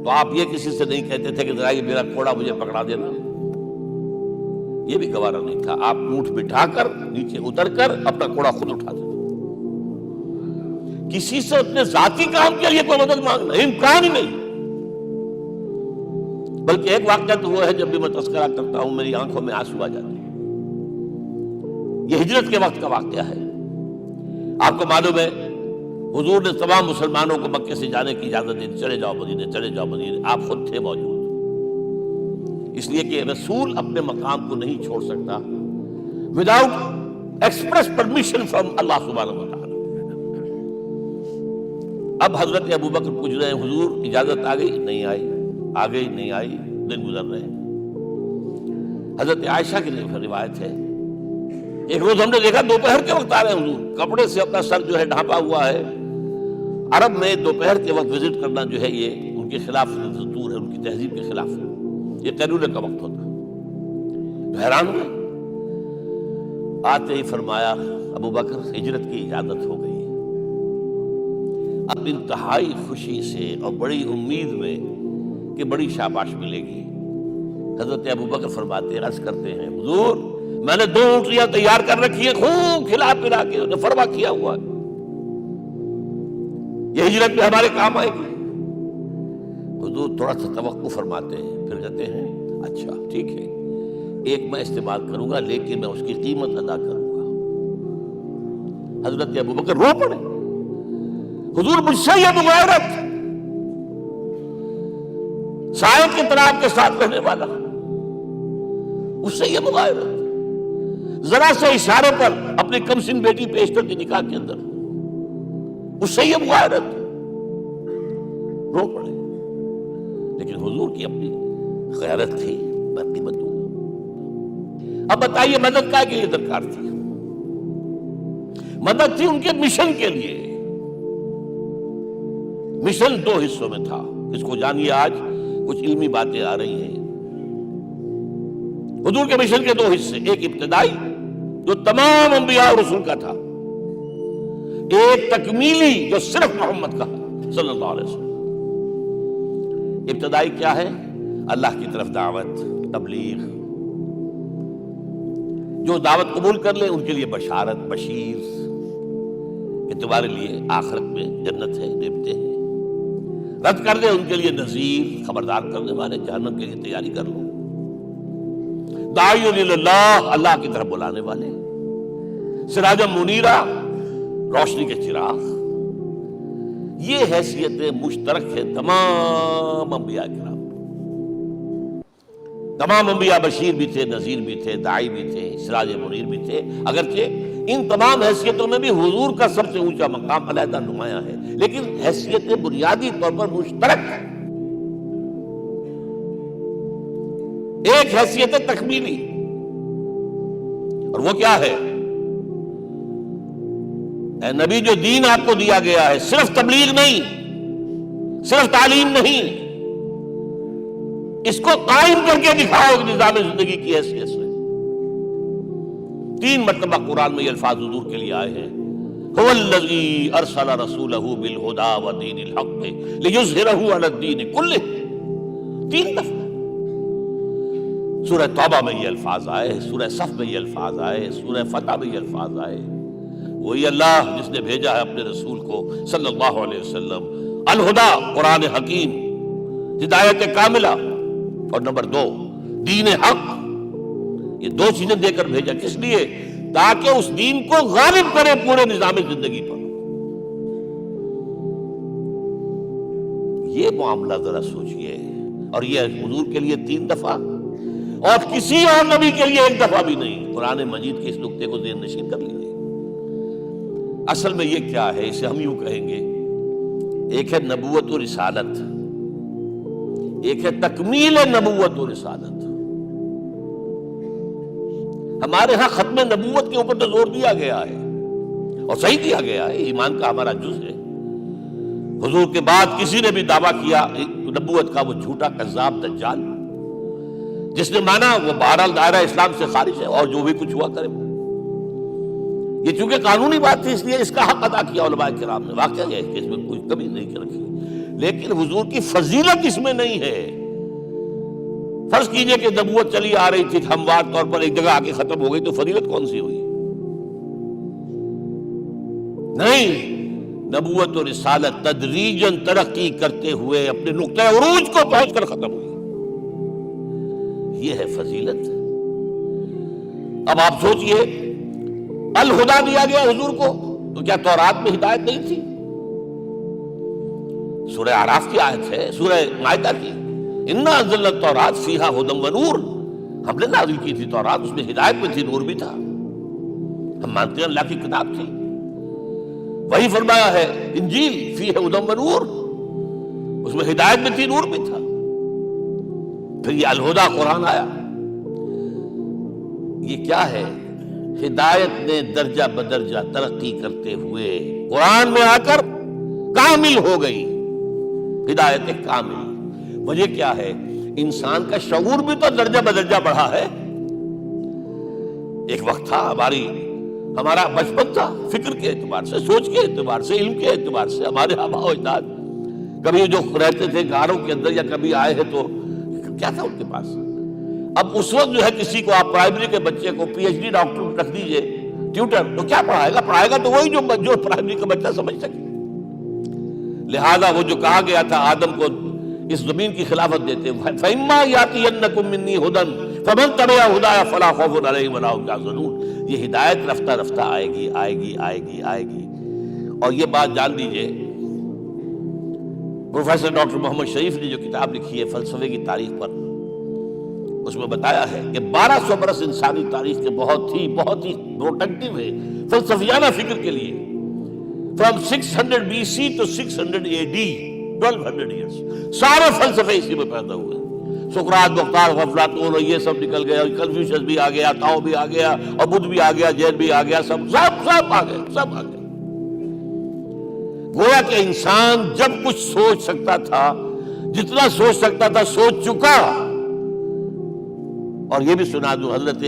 تو آپ یہ کسی سے نہیں کہتے تھے کہ ذرا یہ میرا گھوڑا مجھے پکڑا دینا، یہ بھی گوارا نہیں تھا۔ آپ اونٹ بٹھا کر نیچے اتر کر اپنا گھوڑا خود اٹھا دیتے، کسی سے اپنے ذاتی کام کے لیے کوئی مدد مانگنا امکان ہی نہیں۔ بلکہ ایک واقعہ تو وہ ہے جب بھی میں تذکرہ کرتا ہوں میری آنکھوں میں آنسو آ جاتے ہیں۔ یہ ہجرت کے وقت کا واقعہ ہے۔ آپ کو معلوم ہے حضور نے تمام مسلمانوں کو مکے سے جانے کی اجازت دی، چلے جاؤ مدینے، چلے جاؤ مدینے، آپ خود تھے موجود، اس لیے کہ رسول اپنے مقام کو نہیں چھوڑ سکتا وداؤٹ ایکسپریس پرمیشن فرام اللہ سبحانہ و تعالی۔ اب حضرت ابو بکر پوچھ رہے ہیں حضور اجازت آ گئی؟ نہیں آئی، آ گئی نہیں آئی، دن گزر رہے ہیں۔ حضرت عائشہ کی روایت ہے ایک روز ہم نے دیکھا دوپہر کے وقت آ رہے ہیں حضور، کپڑے سے اپنا سر جو ہے ڈھانپا ہوا ہے۔ عرب میں دوپہر کے وقت وزٹ کرنا جو ہے یہ ان کے خلاف دستور ہے، ان کی تہذیب کے خلاف ہے، یہ قیلولے کا وقت ہوتا ہے۔ حیران ہوئے، آتے ہی فرمایا ابو بکر ہجرت کی اجازت ہو گئی۔ اب انتہائی خوشی سے اور بڑی امید میں کہ بڑی شاباش ملے گی، حضرت ابو بکر فرماتے عرض کرتے ہیں حضور میں نے 2 اونٹیاں تیار کر رکھی ہیں، خوب کھلا پلا کے انہیں فرما کیا ہوا ہے، یہ ہجرت میں ہمارے کام آئے گی۔ حضور تھوڑا سا توقع فرماتے ہیں، پھر کہتے ہیں اچھا ٹھیک ہے، ایک میں استعمال کروں گا لیکن میں اس کی قیمت ادا کروں گا۔ حضرت ابو بکر رو پڑے، حضور مجھ سے یہ مغایرت، سائے کے طرح کے ساتھ رہنے والا، اس سے یہ مغایرت، ذرا سے اشارے پر اپنی کم سن بیٹی پیش کر کے نکاح کے اندر اس سے یہ مغایرت رو پڑے. لیکن حضور کی اپنی غیرت تھی، میں قیمت دوں گا. اب بتائیے مدد کا کے لیے درکار تھی؟ مدد تھی ان کے مشن کے لیے. مشن دو حصوں میں تھا، اس کو جانیے. آج کچھ علمی باتیں آ رہی ہیں. حضور کے مشن کے دو حصے، ایک ابتدائی جو تمام انبیاء اور رسول کا تھا، ایک تکمیلی جو صرف محمد کا صلی اللہ علیہ وسلم. ابتدائی کیا ہے؟ اللہ کی طرف دعوت، تبلیغ. جو دعوت قبول کر لیں ان کے لیے بشارت، بشیر کہ تمہارے لیے آخرت میں جنت ہے، نعمتیں ہیں. رد کر دیں ان کے لیے نذیر، خبردار کرنے والے، جہنم کے لیے تیاری کر لو. داعی اللہ، اللہ کی طرف بلانے والے، سراجا منیرہ، روشنی کے چراغ. یہ حیثیتیں مشترک ہیں تمام انبیاء کرام. تمام انبیاء بشیر بھی تھے، نذیر بھی تھے، داعی بھی تھے، سراج منیر بھی تھے. اگرچہ ان تمام حیثیتوں میں بھی حضور کا سب سے اونچا مقام علیحدہ نمایاں ہے، لیکن حیثیتیں بنیادی طور پر مشترک ہیں. ایک حیثیت تکمیلی، اور وہ کیا ہے؟ اے نبی، جو دین آپ کو دیا گیا ہے صرف تبلیغ نہیں، صرف تعلیم نہیں، اس کو قائم کر کے دکھاؤ نظام زندگی کی حیثیت سے. 3 مرتبہ قرآن میں یہ الفاظ حضور کے لیے آئے ہیں: هو الذی ارسل رسولہ بالہدی ودین الحق لیظہرہ علی الدین کلہ. 3 دفعہ سورہ توبہ میں یہ الفاظ آئے، سورہ صف میں یہ الفاظ آئے، سورہ فتح میں یہ الفاظ آئے. وہی اللہ جس نے بھیجا ہے اپنے رسول کو صلی اللہ علیہ وسلم، الہدا قرآن حکیم، ہدایت کاملہ، اور نمبر 2 دین حق. یہ 2 چیزیں دے کر بھیجا. کس لیے؟ تاکہ اس دین کو غالب کرے پورے نظام زندگی پر. یہ معاملہ ذرا سوچئے. اور یہ حضور کے لیے 3 دفعہ، اور کسی اور نبی کے لیے 1 دفعہ بھی نہیں. قرآن مجید کے اس نقطے کو ذہن نشین کر لیجیے. اصل میں یہ کیا ہے؟ اسے ہم یوں کہیں گے، ایک ہے نبوت و رسالت، ایک ہے تکمیل نبوت و رسالت. ہمارے ہاں ختم نبوت کے اوپر تو زور دیا گیا ہے، اور صحیح دیا گیا ہے، ایمان کا ہمارا جز ہے. حضور کے بعد کسی نے بھی دعویٰ کیا نبوت کا، وہ جھوٹا کذاب دجال. جس نے مانا وہ بہرحال دائرہ اسلام سے خارج ہے، اور جو بھی کچھ ہوا کرے. یہ چونکہ قانونی بات تھی، اس لیے اس کا حق ادا کیا علماء کرام نے. واقعہ ہے کہ اس میں کوئی کمی نہیں رکھی، لیکن حضور کی فضیلت اس میں نہیں ہے. فرض کیجئے کہ نبوت چلی آ رہی تھی ہموار طور پر، ایک جگہ آ کے ختم ہو گئی، تو فضیلت کون سی ہوئی؟ نہیں، نبوت و رسالت تدریجاً ترقی کرتے ہوئے اپنے نقطۂ عروج کو پہنچ کر ختم ہوئی. یہ ہے فضیلت. اب آپ سوچئے، الہدا دیا گیا حضور کو، تو کیا تورات میں ہدایت نہیں تھی؟ سورہ اعراف کی آیت ہے، سورہ مائدہ کی، انا انزلنا التوراۃ فیہا ھدی ونور. ہم نے نازل کی تھی تورات، اس میں ہدایت میں تھی، نور بھی تھا. ہم مانتے ہیں اللہ کی کتاب تھی. وہی فرمایا ہے انجیل فیہا ھدی ونور، اس میں ہدایت میں تھی، نور بھی تھا. پھر یہ الہدا قرآن آیا. یہ کیا ہے؟ ہدایت نے درجہ بدرجہ ترقی کرتے ہوئے قرآن میں آ کر کامل ہو گئی. ہدایت کامل. وجہ کیا ہے؟ انسان کا شعور بھی تو درجہ بدرجہ بڑھا ہے. ایک وقت تھا ہمارا بچپن تھا، فکر کے اعتبار سے، سوچ کے اعتبار سے، علم کے اعتبار سے. ہمارے آباء و اجداد کبھی جو رہتے تھے غاروں کے اندر یا کبھی آئے ہیں تو کیا تھا ان کے پاس؟ اب اس وقت جو ہے کسی کو آپ پرائمری کے بچے کو پی ایچ ڈی ڈاکٹر رکھ دیجئے ٹیوٹر، تو کیا پڑھائے گا تو وہی جو پرائمری کا بچہ سمجھ سکے. لہذا وہ جو کہا گیا تھا آدم کو اس زمین کی خلافت دیتے، فَإِمَّا يَأْتِيَنَّكُم مِّنِّي هُدًى فَمَن تَبِعَ هُدَايَ فَلَا خَوْفٌ عَلَيْهِمْ وَلَا هُمْ يَحْزَنُونَ. یہ ہدایت رفتہ رفتہ آئے گی آئے گی آئے گی آئے گی. اور یہ بات جان لیجئے، پروفیسر ڈاکٹر محمد شریف نے جو کتاب لکھی ہے فلسفے کی تاریخ پر، اس میں بتایا ہے کہ 1200 برس انسانی تاریخ کے بہت ہی پروڈکٹیو ہے فلسفیانہ فکر کے لیے. From 600 BC to 600 AD 1200 years سارے فلسفے اسی میں پیدا ہوئے. سقراط، بختار، افلاطون اور یہ سب نکل گئے، اور کنفیوشس بھی آ گیا، تاؤ بھی آ گیا، اور بدھ بھی آ گیا، جین بھی آ گیا، سب آ گئے، سب آ گئے. گویا کہ انسان جب کچھ سوچ سکتا تھا، جتنا سوچ سکتا تھا سوچ چکا. اور یہ بھی سنا دوں، حضرت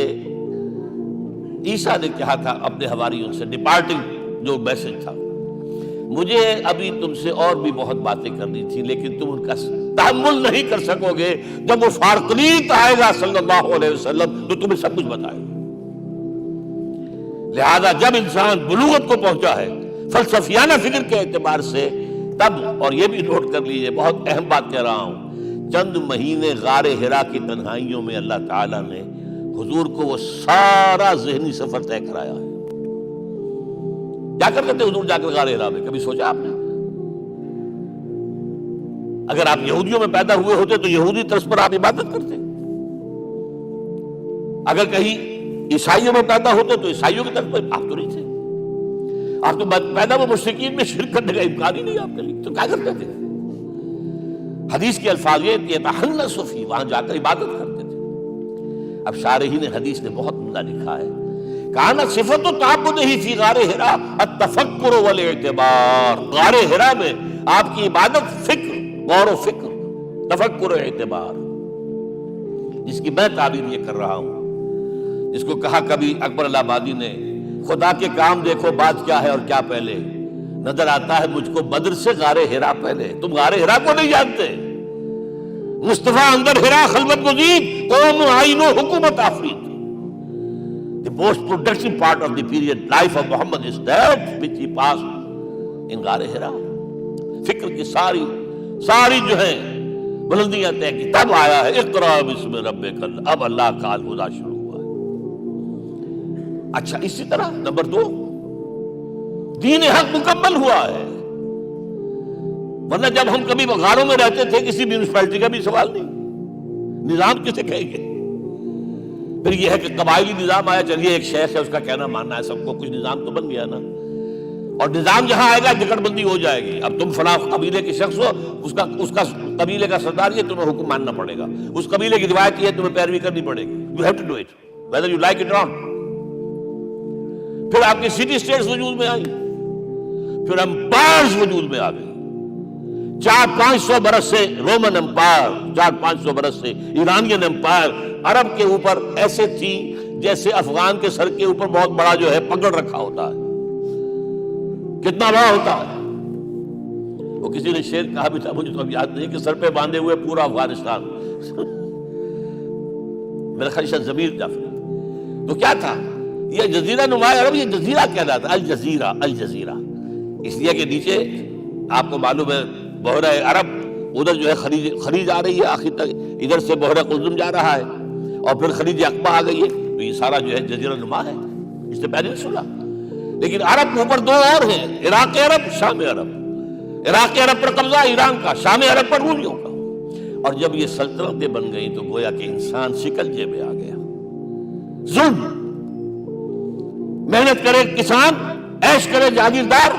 عیسیٰ نے کہا تھا اپنے حواریوں سے، ڈپارٹنگ جو میسج تھا، مجھے ابھی تم سے اور بھی بہت باتیں کرنی تھی، لیکن تم ان کا تحمل نہیں کر سکو گے. جب وہ فارقلیت آئے گا صلی اللہ علیہ وسلم تو تمہیں سب کچھ بتائے گا. لہذا جب انسان بلوغت کو پہنچا ہے فلسفیانہ فکر کے اعتبار سے، تب، اور یہ بھی نوٹ کر لیجئے، بہت اہم بات کہہ رہا ہوں، چند مہینے غار حرا کی تنہائیوں میں اللہ تعالیٰ نے حضور کو وہ سارا ذہنی سفر طے کرایا ہے. کیا کرتے تھے حضور جا کر غار حرا میں؟ کبھی سوچا آپ نے؟ اگر آپ یہودیوں میں پیدا ہوئے ہوتے تو یہودی طرز پر آپ عبادت کرتے. اگر کہیں عیسائیوں میں پیدا ہوتے تو عیسائیوں کی طرف پر آپ تو نہیں تھے. آپ تو پیدا وہ مشرکین میں شرک کرنے کا امکان ہی نہیں آپ کے لیے، تو کیا کرتے تھے؟ حدیث کے الفاظ یہ یتحنث فی، وہاں جا کر عبادت کرتے تھے. اب شارحین حدیث نے بہت عمدہ لکھا ہے، کان صفت تعبدہ فی غار حرا التفکر والاعتبار. غار حرا میں آپ کی عبادت فکر، غور و فکر، تفکر و اعتبار، جس کی میں تعبیر یہ کر رہا ہوں، جس کو کہا کبھی اکبر الآبادی نے، خدا کے کام دیکھو بات کیا ہے اور کیا پہلے. نظر آتا ہے مجھ کو بدر سے غار حرا پہلے. تم غار حرا کو نہیں جانتے. مصطفیٰ اندر حرا خلوت گزید، قوم آئین و حکومت آفرید. The most productive part of the period life of Muhammad is that which he passed in غار حرا. فکر کی ساری جو ہیں بلندیاں طے کی، تب آیا ہے اقرا بسم ربک. اب اللہ کا الہدا شروع ہوا ہے. اچھا، اسی طرح نمبر 2، دین حق مکمل ہوا ہے. ورنہ جب ہم کبھی غاروں میں رہتے تھے کسی میونسپلٹی کا بھی سوال نہیں، نظام کسے کہیں گے؟ پھر یہ ہے کہ قبائلی نظام آیا، چلیے ایک شیخ ہے اس کا کہنا ماننا ہے سب کو، کچھ نظام تو بن گیا نا. اور نظام جہاں آئے گا جکڑ بندی ہو جائے گی. اب تم فلاں قبیلے کے شخص ہو، اس کا قبیلے کا سردار یہ، تمہیں حکم ماننا پڑے گا. اس قبیلے کی روایت یہ، تمہیں پیروی کرنی پڑے گی. You have to do it whether you like it or not. پھر آپ کی سٹی اسٹیٹس وجود میں آئی، پھر امپائرز وجود میں آ گئی. 400-500 برس سے رومن امپائر، 400-500 برس سے ایرانین امپائر عرب کے اوپر ایسے تھی جیسے افغان کے سر کے اوپر بہت بڑا جو ہے پگڑ رکھا ہوتا ہے. کتنا بڑا ہوتا ہے. وہ کسی نے شعر کہا بھی تھا، مجھے تو اب یاد نہیں، کہ سر پہ باندھے ہوئے پورا افغانستان. میرا خیال شاید ضمیر جعفری. تو کیا تھا یہ جزیرہ نما عرب؟ یہ جزیرہ کہلاتا ہے الجزیرہ. الجزیرہ اس لیے کہ نیچے آپ کو معلوم ہے بحیرہ عرب، ادھر جو ہے خلیج آ رہی ہے آخر تک، ادھر سے بحیرہ قلزم جا رہا ہے، اور پھر خلیج عقبہ آ گئی ہے. تو یہ سارا جو ہے جزیرہ نما ہے، اس سے پیننسولا. لیکن عرب کے اوپر 2 اور ہیں، عراق عرب، شام عرب. عراق عرب پر قبضہ ایران کا، شام عرب پر رومیوں کا. اور جب یہ سلطنتیں بن گئیں تو گویا کہ انسان شکنجے میں آ گیا. ظلم، محنت کرے کسان، عیش کرے جاگیردار،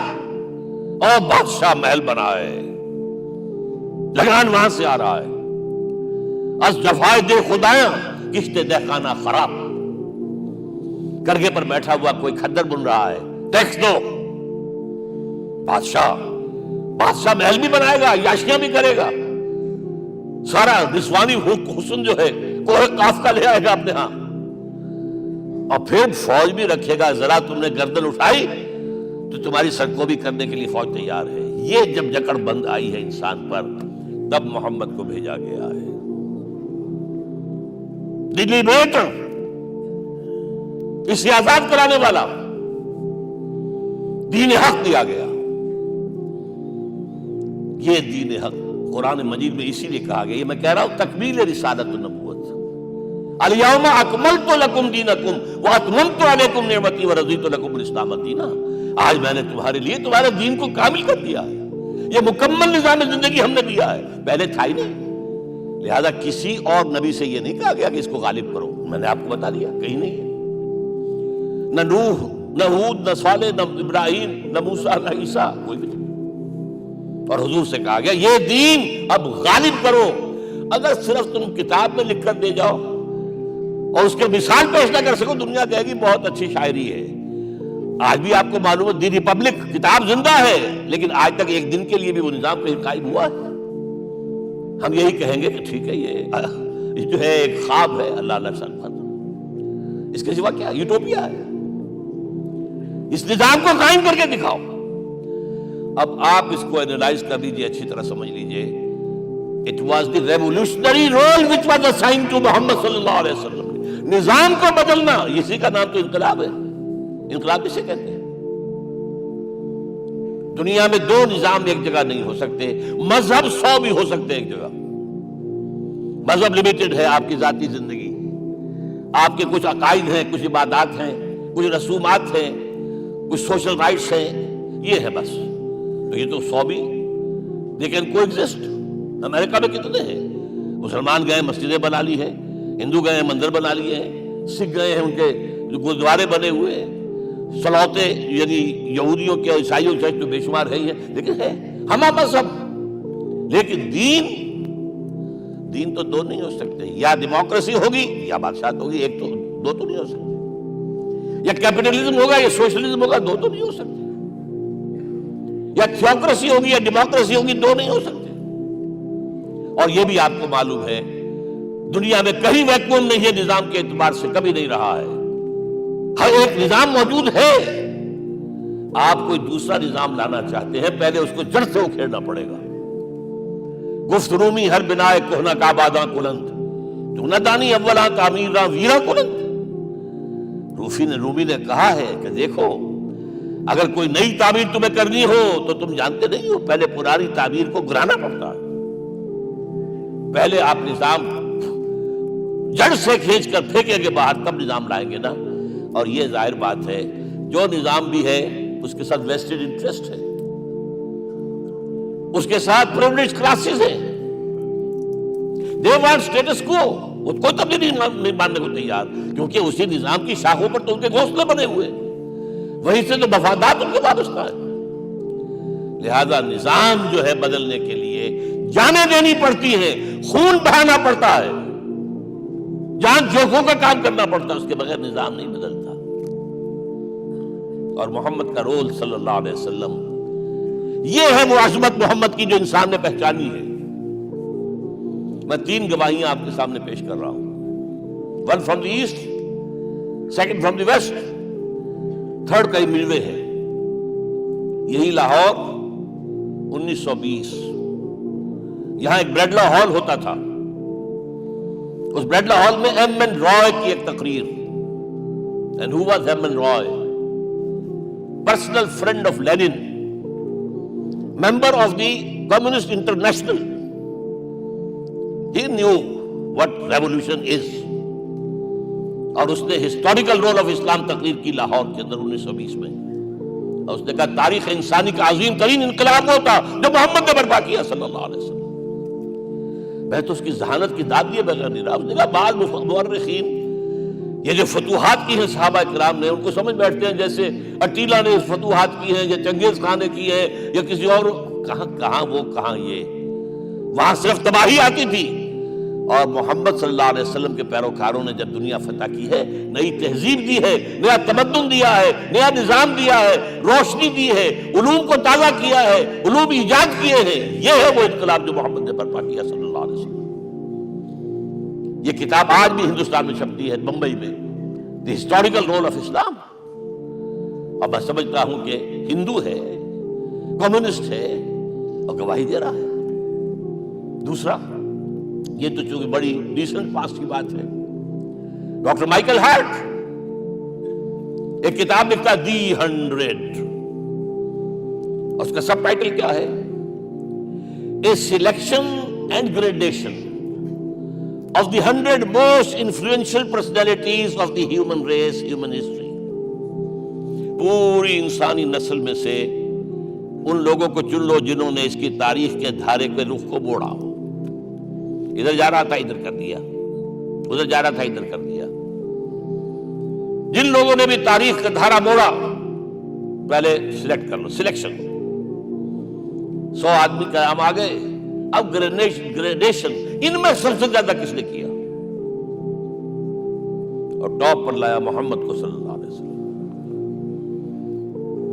اور بادشاہ محل بنائے. لگان وہاں سے آ رہا ہے. از جفائے دے خدایاں کشتے دہقانہ خراب. کرگے پر بیٹھا ہوا کوئی کھدر بن رہا ہے، ٹیکس دو. بادشاہ محل بھی بنائے گا، عیاشیاں بھی کرے گا، سارا نسوانی حسن جو ہے کوہ قاف کا لے آئے گا اپنے ہاں، اور پھر فوج بھی رکھے گا. ذرا تم نے گردن اٹھائی تو تمہاری سرکوبی کرنے کے لیے فوج تیار ہے. یہ جب جکڑ بند آئی ہے انسان پر، تب محمد کو بھیجا گیا ہے. دلی بیٹ، اسے آزاد کرانے والا، دین حق دیا گیا. یہ دین حق قرآن مجید میں اسی لیے کہا گیا، یہ میں کہہ رہا ہوں تکمیل رسالت النبوت. الیوم اکملت لکم دینکم واتممت علیکم نعمتی ورضیت لکم الاسلام دینا. آج میں نے تمہارے لیے تمہارے دین کو کامل کر دیا ہے. یہ مکمل نظام زندگی ہم نے دیا ہے، پہلے تھا ہی نہیں. لہذا کسی اور نبی سے یہ نہیں کہا گیا کہ اس کو غالب کرو، میں نے آپ کو بتا دیا کہیں نہیں ہے، نہ نوح نہ ہود نہ صالح نہ ابراہیم نہ موسیٰ نہ عیسیٰ، کوئی بھی نہیں۔ اور حضور سے کہا گیا یہ دین اب غالب کرو۔ اگر صرف تم کتاب میں لکھ کر دے جاؤ اور اس کے مثال پیش نہ کر سکو، دنیا کہے گی بہت اچھی شاعری ہے۔ آج بھی آپ کو معلوم ہے دی ریپبلک کتاب زندہ ہے، لیکن آج تک ایک دن کے لیے بھی وہ نظام کہیں قائم ہوا ہے؟ ہم یہی کہیں گے کہ ٹھیک ہے یہ جو ہے ایک خواب ہے، اللہ اللہ سلام، اس کے سوا کیا یوٹوپیا ہے؟ اس نظام کو قائم کر کے دکھاؤ۔ اب آپ اس کو اینالائز کر لیجئے، اچھی طرح سمجھ لیجئے۔ It was the revolutionary role which was assigned to محمد صلی اللہ علیہ وسلم۔ نظام کو بدلنا، اسی کا نام تو انقلاب ہے۔ انقلاب اسے کہتے ہیں۔ دنیا میں دو نظام ایک جگہ نہیں ہو سکتے، مذہب 100 بھی ہو سکتے ایک جگہ۔ مذہب لمیٹڈ ہے، آپ کی ذاتی زندگی، آپ کے کچھ عقائد ہیں، کچھ عبادات ہیں، کچھ رسومات ہیں، کچھ سوشل رائٹس ہیں، یہ ہے بس۔ تو یہ تو 100 بھی they can coexist۔ امریکہ میں کتنے ہیں؟ مسلمان گئے مسجدیں بنا لی ہیں، ہندو گئے مندر بنا لیے ہیں، سکھ گئے ہیں ان کے گرودوارے بنے ہوئے ہیں، سلوتے یعنی یہودیوں کے اور عیسائیوں کے تو بے شمار ہے ہی ہے، لیکن ہے ہمہ مذہب۔ لیکن دین تو دو نہیں ہو سکتے، یا ڈیموکریسی ہوگی یا بادشاہت ہوگی، ایک تو دو تو نہیں ہو سکتے۔ یا کیپٹلزم ہوگا یا سوشلزم ہوگا، دو تو نہیں ہو سکتے۔ یا تھیوکریسی ہوگی یا ڈیموکریسی ہوگی، دو نہیں ہو سکتے۔ اور یہ بھی آپ کو معلوم ہے دنیا میں کہیں ویکیوم نہیں ہے نظام کے اعتبار سے، کبھی نہیں رہا ہے۔ ہر ایک نظام موجود ہے۔ آپ کوئی دوسرا نظام لانا چاہتے ہیں، پہلے اس کو جڑ سے اکھیڑنا پڑے گا۔ گفت رومی ہر بنائے کوہنا کا باداں کلند، تو نہ دانی اولاں تعمیراں ویراں کلند۔ رومی نے کہا ہے کہ دیکھو اگر کوئی نئی تعمیر تمہیں کرنی ہو تو تم جانتے نہیں ہو پہلے پرانی تعمیر کو گرانا پڑتا ہے۔ پہلے آپ نظام جڑ سے کھینچ کر پھینکیں گے باہر، تب نظام لائیں گے نا۔ اور یہ ظاہر بات ہے جو نظام بھی ہے اس کے ساتھ ویسٹڈ انٹرسٹ ہے، اس کے ساتھ پریولیج کلاسز ہیں۔ دے وانٹ اسٹیٹس کو، وہ کوئی تبدیلی نہیں ماننے کو تیار، کیونکہ اسی نظام کی شاخوں پر تو ان کے گھونسلے بنے ہوئے، وہیں سے تو مفادات ان کے وابستہ ہے۔ لہذا نظام جو ہے بدلنے کے لیے جانیں دینی پڑتی ہیں، خون بہانا پڑتا ہے، جان جوکھوں کا کام کرنا پڑتا ہے، اس کے بغیر نظام نہیں بدلتا۔ اور محمد کا رول صلی اللہ علیہ وسلم، یہ ہے وہ عظمت محمد کی جو انسان نے پہچانی ہے۔ میں 3 گواہیاں آپ کے سامنے پیش کر رہا ہوں، 1 from the east, 2 from the west, 3 کئی ملوے ہیں۔ یہی لاہور 1920، یہاں ایک بریڈلا ہال ہوتا تھا، اس بریڈلا ہال میں ایم این رائے کی ایک تقریر۔ And who was M. N. Roy? Personal friend of Lenin, member of the Communist International. He knew what revolution is. اور اس نے ہسٹوریکل رول آف اسلام تقریر کی لاہور کے اندر 1920 میں، اور اس نے کہا تاریخ انسانی کا عظیم ترین انقلاب ہوتا جو محمد نے برپا کیا صلی اللہ علیہ وسلم۔ میں تو اس کی ذہانت کی داد دیے بغیر نہیں رہا۔ اس نے کہا بعض مورخین یہ جو فتوحات کی ہیں صحابہ کرام نے، ان کو سمجھ بیٹھتے ہیں جیسے اٹیلا نے فتوحات کی ہیں یا چنگیز خان نے کی ہے یا کسی اور، کہاں وہ کہاں یہ، وہاں صرف تباہی آتی تھی۔ اور محمد صلی اللہ علیہ وسلم کے پیروکاروں نے جب دنیا فتح کی ہے، نئی تہذیب دی ہے، نیا تمدن دیا ہے، نیا نظام دیا ہے، روشنی دی ہے، علوم کو تازہ کیا ہے، علوم ایجاد کیے ہیں۔ یہ ہے وہ انقلاب جو محمد نے برپا کیا صلی اللہ علیہ وسلم۔ یہ کتاب آج بھی ہندوستان میں چھپتی ہے، بمبئی میں، دی ہسٹوریکل رول آف اسلام۔ اور میں سمجھتا ہوں کہ ہندو ہے، کمیونسٹ ہے اور گواہی دے رہا ہے۔ دوسرا، یہ تو چونکہ بڑی ریسنٹ پاسٹ کی بات ہے، ڈاکٹر مائیکل ہارٹ ایک کتاب لکھتا ہے دی 100، اس کا سب ٹائٹل کیا ہے؟ A selection and gradation of the 100 most influential personalities of the human race, human history۔ پوری انسانی نسل میں سے ان لوگوں کو چن لو جنہوں نے اس کی تاریخ کے دھارے کے رخ کو موڑا، ادھر جا رہا تھا ادھر کر دیا، ادھر جا رہا تھا ادھر کر دیا۔ جن لوگوں نے بھی تاریخ کا دھارا موڑا، پہلے سلیکٹ کر لو، سلیکشن۔ 100 آدمی کا نام آ گئے، اب گریڈیشن، ان میں سب سے زیادہ کس نے کیا، اور ٹاپ پر لایا محمد کو صلی اللہ علیہ وسلم۔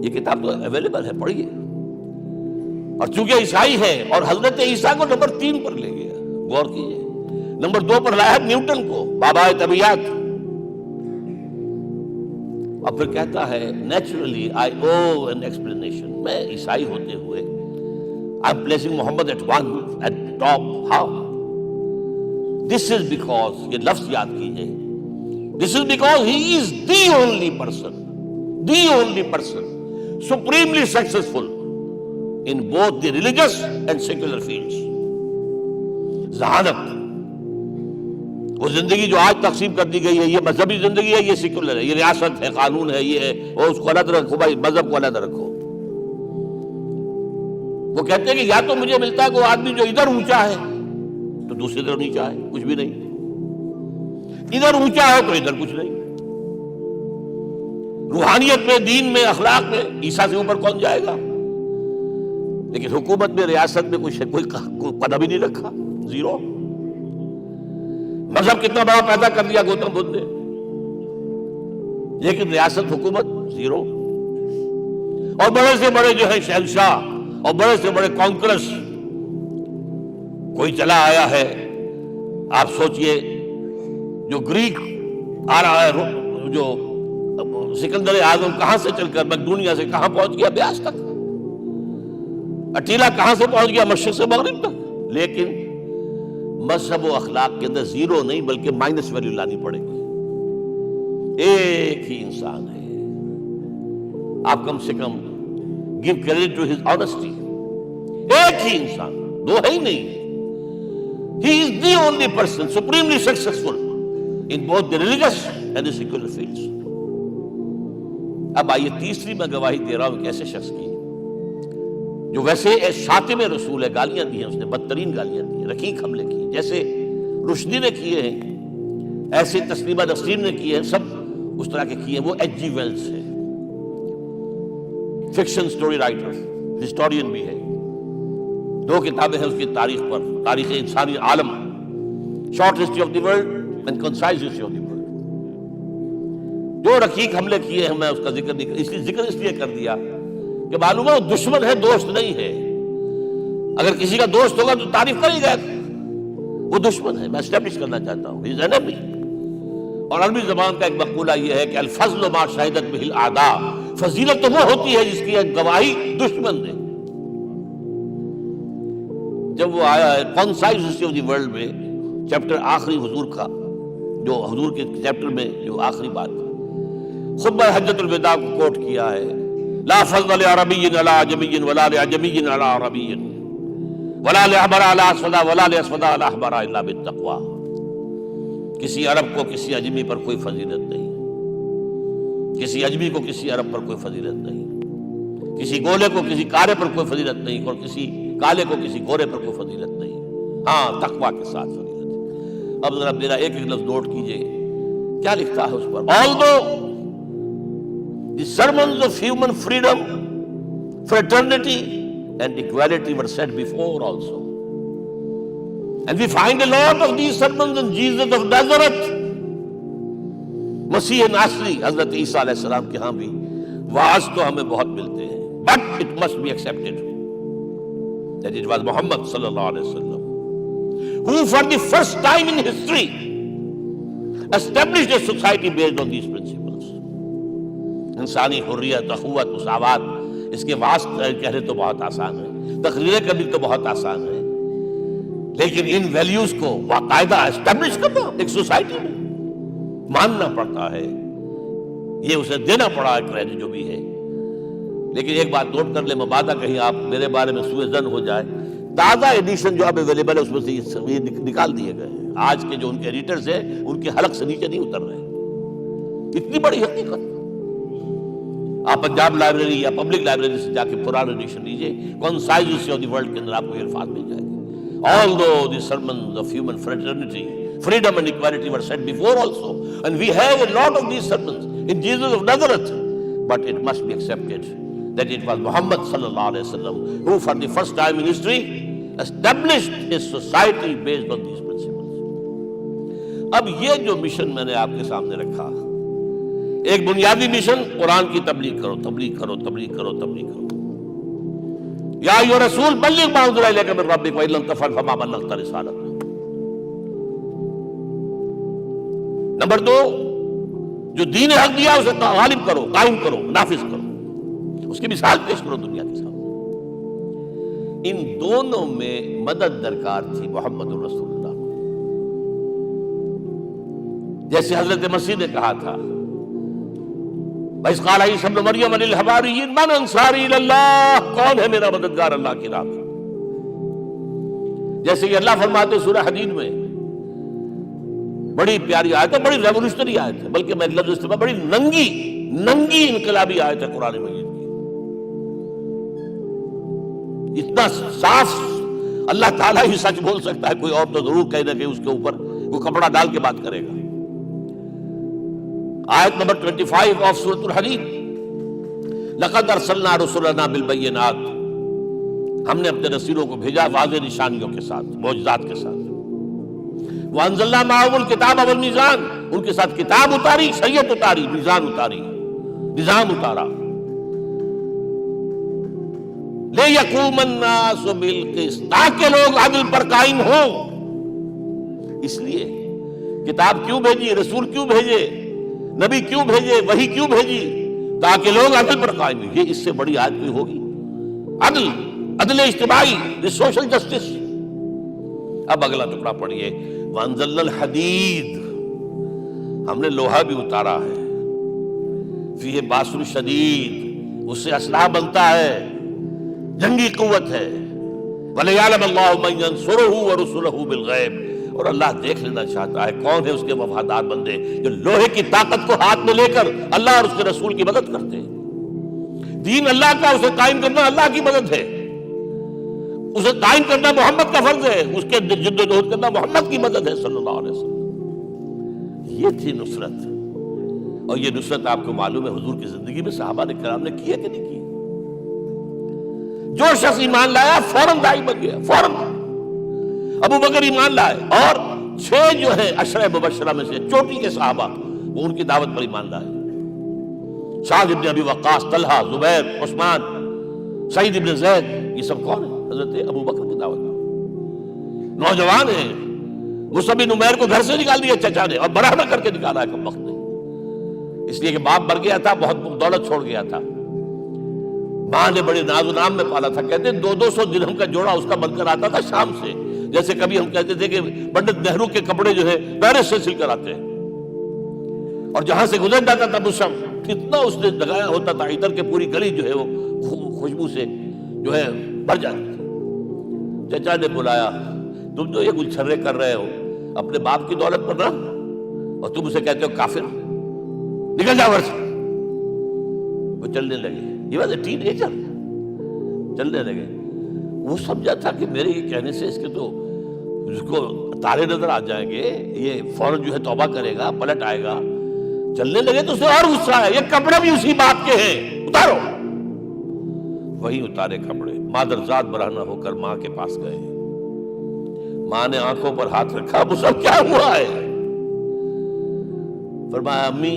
یہ کتاب تو اویلیبل ہے، پڑھیے۔ اور چونکہ عیسائی ہے اور حضرت عیسیٰ کو نمبر 3 پر لے گیا، غور کیجئے۔ نمبر 2 پر لایا نیوٹن کو، بابا طبیعت، اور پھر کہتا ہے naturally I owe an explanation, میں عیسائی ہوتے ہوئے I am placing Muhammad at top. How? This is because, یہ لفظ یاد کیجئے، this is because he is the only person supremely successful in both the religious and secular fields. ذہانت، وہ زندگی جو آج تقسیم کر دی گئی ہے، یہ مذہبی زندگی ہے، یہ سیکولر ہے، یہ ریاست ہے، قانون ہے، یہ ہے، اور اس کو الگ رکھو بھائی، مذہب کو الگ رکھو۔ وہ کہتے ہیں کہ یا تو مجھے ملتا ہے کہ وہ آدمی جو ادھر اونچا ہے تو دوسری طرف نیچا ہے، کچھ بھی نہیں، ادھر اونچا ہے تو ادھر کچھ نہیں۔ روحانیت میں، دین میں، اخلاق میں عیسیٰ سے اوپر کون جائے گا؟ لیکن حکومت میں، ریاست میں کوئی قدم ہی نہیں رکھا، زیرو۔ مذہب کتنا بڑا پیدا کر دیا گوتم بدھ نے، لیکن ریاست، حکومت زیرو۔ اور بڑے سے بڑے جو ہے شہنشاہ اور بڑے سے بڑے کانکرس، کوئی چلا آیا ہے، آپ سوچئے جو گریک آ رہا ہے، جو سکندر اعظم کہاں سے چل کر مقدونیہ سے کہاں پہنچ گیا؟ بیاس تک۔ اٹیلا کہاں سے پہنچ گیا؟ مشرق سے مغرب تک۔ لیکن مذہب و اخلاق کے اندر زیرو نہیں بلکہ مائنس ویلیو لانی پڑے گی۔ ایک ہی انسان ہے، آپ کم سے کم give credit to his honesty۔ ایک ہی انسان، دو ہے ہی نہیں۔ He is the only person supremely successful in both the religious and the secular fields۔ اب آئیے تیسری میں گواہی دے رہا ہوں ایک ایسے شخص کی جو ویسے شاتم رسول ہے، گالیاں دی ہیں اس نے، بدترین گالیاں دی ہیں، رقیق حملے کیے، جیسے رشدی نے کیے ہیں، ایسے تسلیمہ نسرین نے کیے ہیں، سب اس طرح کے کیے ہیں۔ وہ ایچ جی ویلز ہے، فکشن سٹوری رائٹر، ہسٹورین بھی ہے، 2 کتابیں ہیں اس کی تاریخ پر، تاریخ انسانی عالم، short history of the world and concise history of the world. جو رقیق حملے کیے ہیں، میں اس کا ذکر اس لیے کر دیا کہ معلوم ہے وہ دشمن ہے، دوست نہیں ہے۔ اگر کسی کا دوست ہوگا تو تعریف کرے گا، وہ دشمن ہے، میں اسٹیبلش کرنا چاہتا ہوں، his enemy۔ اور عربی زبان کا ایک مقولہ یہ ہے کہ الفضل ما شہدت بہ الاعداء، فضیلت تو وہ ہوتی ہے جس کی گواہی دشمن دے۔ جب وہ آیا ہے concise history of the world میں، چیپٹر آخری حضور کا، جو حضور کے چیپٹر میں جو آخری بات خطبہ حجۃ الوداع کو کوٹ کیا ہے، لا فضل لعربی علی عجمی ولا لعجمی علی عربی ولا لأحمر علی اسود ولا لأسود علی احمر الا بالتقوی۔ کسی عرب کو کسی عجمی پر کوئی فضیلت نہیں، کسی عجمی کو کسی عرب پر کوئی فضیلت نہیں، کسی گولے کو کسی کالے پر کوئی فضیلت نہیں، اور کسی کالے کو کسی گورے پر کوئی فضیلت نہیں، ہاں تقوی کے ساتھ فضیلت ہے۔ اب ذرا میرا ایک ایک لفظ نوٹ کیجئے، کیا لکھتا ہے اس پر؟ Although the sermons of human freedom, fraternity and equality were said before also, and we find a lot of these sermons in Jesus of Nazareth، مسیح ناصری حضرت عیسیٰ علیہ السلام کے ہاں بھی واعظ تو ہمیں بہت ملتے ہیں، but it must be accepted that it was Muhammad صلی اللہ علیہ وسلم who for the first time in history established a society based on these principles۔ انسانی حریت، اخوت، مساوات، اس کے واسطے کہنے تو بہت آسان ہے، تقریریں کرنی تو بہت آسان ہے، لیکن ان ویلیوز کو باقاعدہ اسٹیبلش کرنا ایک سوسائٹی میں ماننا پڑتا ہے، یہ اسے دینا پڑا ہے کریڈٹ جو بھی ہے۔ لیکن ایک بات نوٹ کر لیں، مبادہ کہیں آپ میرے بارے میں سوء ظن ہو جائے، تازہ ایڈیشن جو اب اویلیبل ہے اس میں سے یہ نکال دیے گئے ہیں۔ آج کے جو ان کے ایڈیٹرز ہیں ان کے حلق سے نیچے نہیں اتر رہے، اتنی بڑی حقیقت۔ آپ پنجاب لائبریری یا پبلک لائبریری سے جا کے پرانا ایڈیشن لیجئے، concise history of the world کے اندر آپ کو یہ الفاظ مل جائے گے۔ Although the sermons of human fraternity, freedom and equality were said before also, and we have a lot of these sermons in Jesus of Nazareth, but it must be accepted that it was Muhammad sallallahu alaihi wasallam who for the first time in history established his society based on these principles. اب یہ جو مشن میں نے آپ کے سامنے رکھا، ایک بنیادی مشن قرآن کی تبلیغ کرو، تبلیغ کرو، تبلیغ کرو، تبلیغ کرو. یا ایھا رسول بلغ ما انزل الیک من ربک وان لم تفعل فما بلغت رسالتہ. نمبر 2، جو دین حق دیا اسے غالب کرو، قائم کرو، نافذ کرو، اس کی مثال پیش کرو دنیا کے سامنے. ان دونوں میں مدد درکار تھی محمد الرسول اللہ. جیسے حضرت مسیح نے کہا تھا، وَإِذْ قَالَ عِيسَىٰ ابْنُ مَرْيَمَ لِلْحَوَارِيِّينَ مَنْ أَنصَارِي إِلَى اللَّهِ، کون ہے میرا مددگار اللہ کی راہ میں. جیسے کہ اللہ فرماتے سورہ حدید میں، بڑی پیاری آیت ہے، بڑی ریولوشنری آیت ہے، بلکہ میں لفظ استعمال، بڑی ننگی انقلابی آیت ہے قرآن مجید کی. اتنا صاف اللہ تعالیٰ ہی سچ بول سکتا ہے، کوئی اور تو ضرور کہیں نہ کہ اس کے اوپر کوئی کپڑا ڈال کے بات کرے گا. آیت نمبر 25 آف سورۃ الحدید، لقد ارسلنا رسلنا بالبینات، ہم نے اپنے رسولوں کو بھیجا واضح نشانیوں کے ساتھ، معجزات کے ساتھ. وانزلنا معهم الکتاب والمیزان، ان کے ساتھ کتاب اتاری، شریعت اتاری، میزان اتاری، نظام اتارا. لیقوم الناس بالقسط، تاکہ لوگ عدل پر قائم ہوں. اس لیے کتاب کیوں بھیجی، رسول کیوں بھیجے، نبی کیوں بھیجے، وحی کیوں بھیجی؟ تاکہ لوگ عدل پر قائم ہوں. یہ اس سے بڑی آیت کوئی ہوگی؟ عدل اجتماعی، سوشل جسٹس. اب اگلا ٹکڑا پڑھیے، وانزلنا الحدید، ہم نے لوہا بھی اتارا ہے، فیہ باس شدید، اس سے اسلحہ بنتا ہے، جنگی قوت ہے. وَلِيَعْلَمَ اللَّهُ مَن يَنصُرُهُ وَرُسُلَهُ بِالْغَیْبِ، اور اللہ دیکھ لینا چاہتا ہے کون ہے اس کے وفادار بندے جو لوہے کی طاقت کو ہاتھ میں لے کر اللہ اور اس کے رسول کی مدد کرتے ہیں. دین اللہ کا، اسے قائم کرنا اللہ کی مدد ہے، اسے قائم کرنا محمد کا فرض ہے، اس کے جد و جہد کرنا محمد کی مدد ہے صلی اللہ علیہ وسلم. یہ تھی نصرت. اور یہ نصرت آپ کو معلوم ہے حضور کی زندگی میں صحابہ نے کرام نے کی ہے کہ نہیں کی؟ جو شخص ایمان لایا فوراً داعی بن گیا، فوراً. ابو بکر ایمان لائے، اور 6 جو ہیں عشرہ مبشرہ میں سے چوٹی کے صحابہ، وہ ان کی دعوت پر ایمان لائے. سعد بن ابی وقاص، طلحہ، زبیر، عثمان، سعید بن زید، یہ سب کون ہیں؟ حضرت ابو بکر کی دعوت. نوجوان ہیں، مصعب بن عمیر کو گھر سے نکال دیا چچا نے، اور برہنہ کر کے نکالا ہے کم وقت نے، اس لیے کہ باپ مر گیا تھا، بہت دولت چھوڑ گیا تھا. ماں نے بڑے ناز و نام میں پالا تھا. کہتے ہیں 200 درہم کا جوڑا اس کا بن کر آتا تھا شام سے، جیسے کبھی ہم کہتے تھے کہ پنڈت نہرو کے کپڑے جو ہے پیرس سے سل کر آتے ہیں. اور جہاں سے گزر جاتا تھا مصعب، کتنا اس نے لگایا ہوتا تھا عطر کے، پوری گلی جو ہے وہ خوشبو سے جو ہے بھر جاتی تھی. چچا نے بلایا، تم جو یہ گلچھرے کر رہے ہو اپنے باپ کی دولت پر نہ، اور تم اسے کہتے ہو کافر، نکل جاؤ گھر سے. وہ چلنے لگے. یہ واز اے ٹین ایجر، چلنے لگے. وہ سمجھا تھا کہ میرے یہ کہنے سے اس کے تو اس کو تارے نظر آ جائیں گے، یہ فوراً جو ہے توبہ کرے گا، پلٹ آئے گا. چلنے لگے تو اسے اور غصہ ہے، یہ کپڑے بھی اسی باپ کے ہیں، اتارو. وہی اتارے کپڑے. مادرزاد برہنہ ہو کر ماں کے پاس گئے. ماں نے آنکھوں پر ہاتھ رکھا، وہ سب کیا ہوا ہے؟ فرمایا امی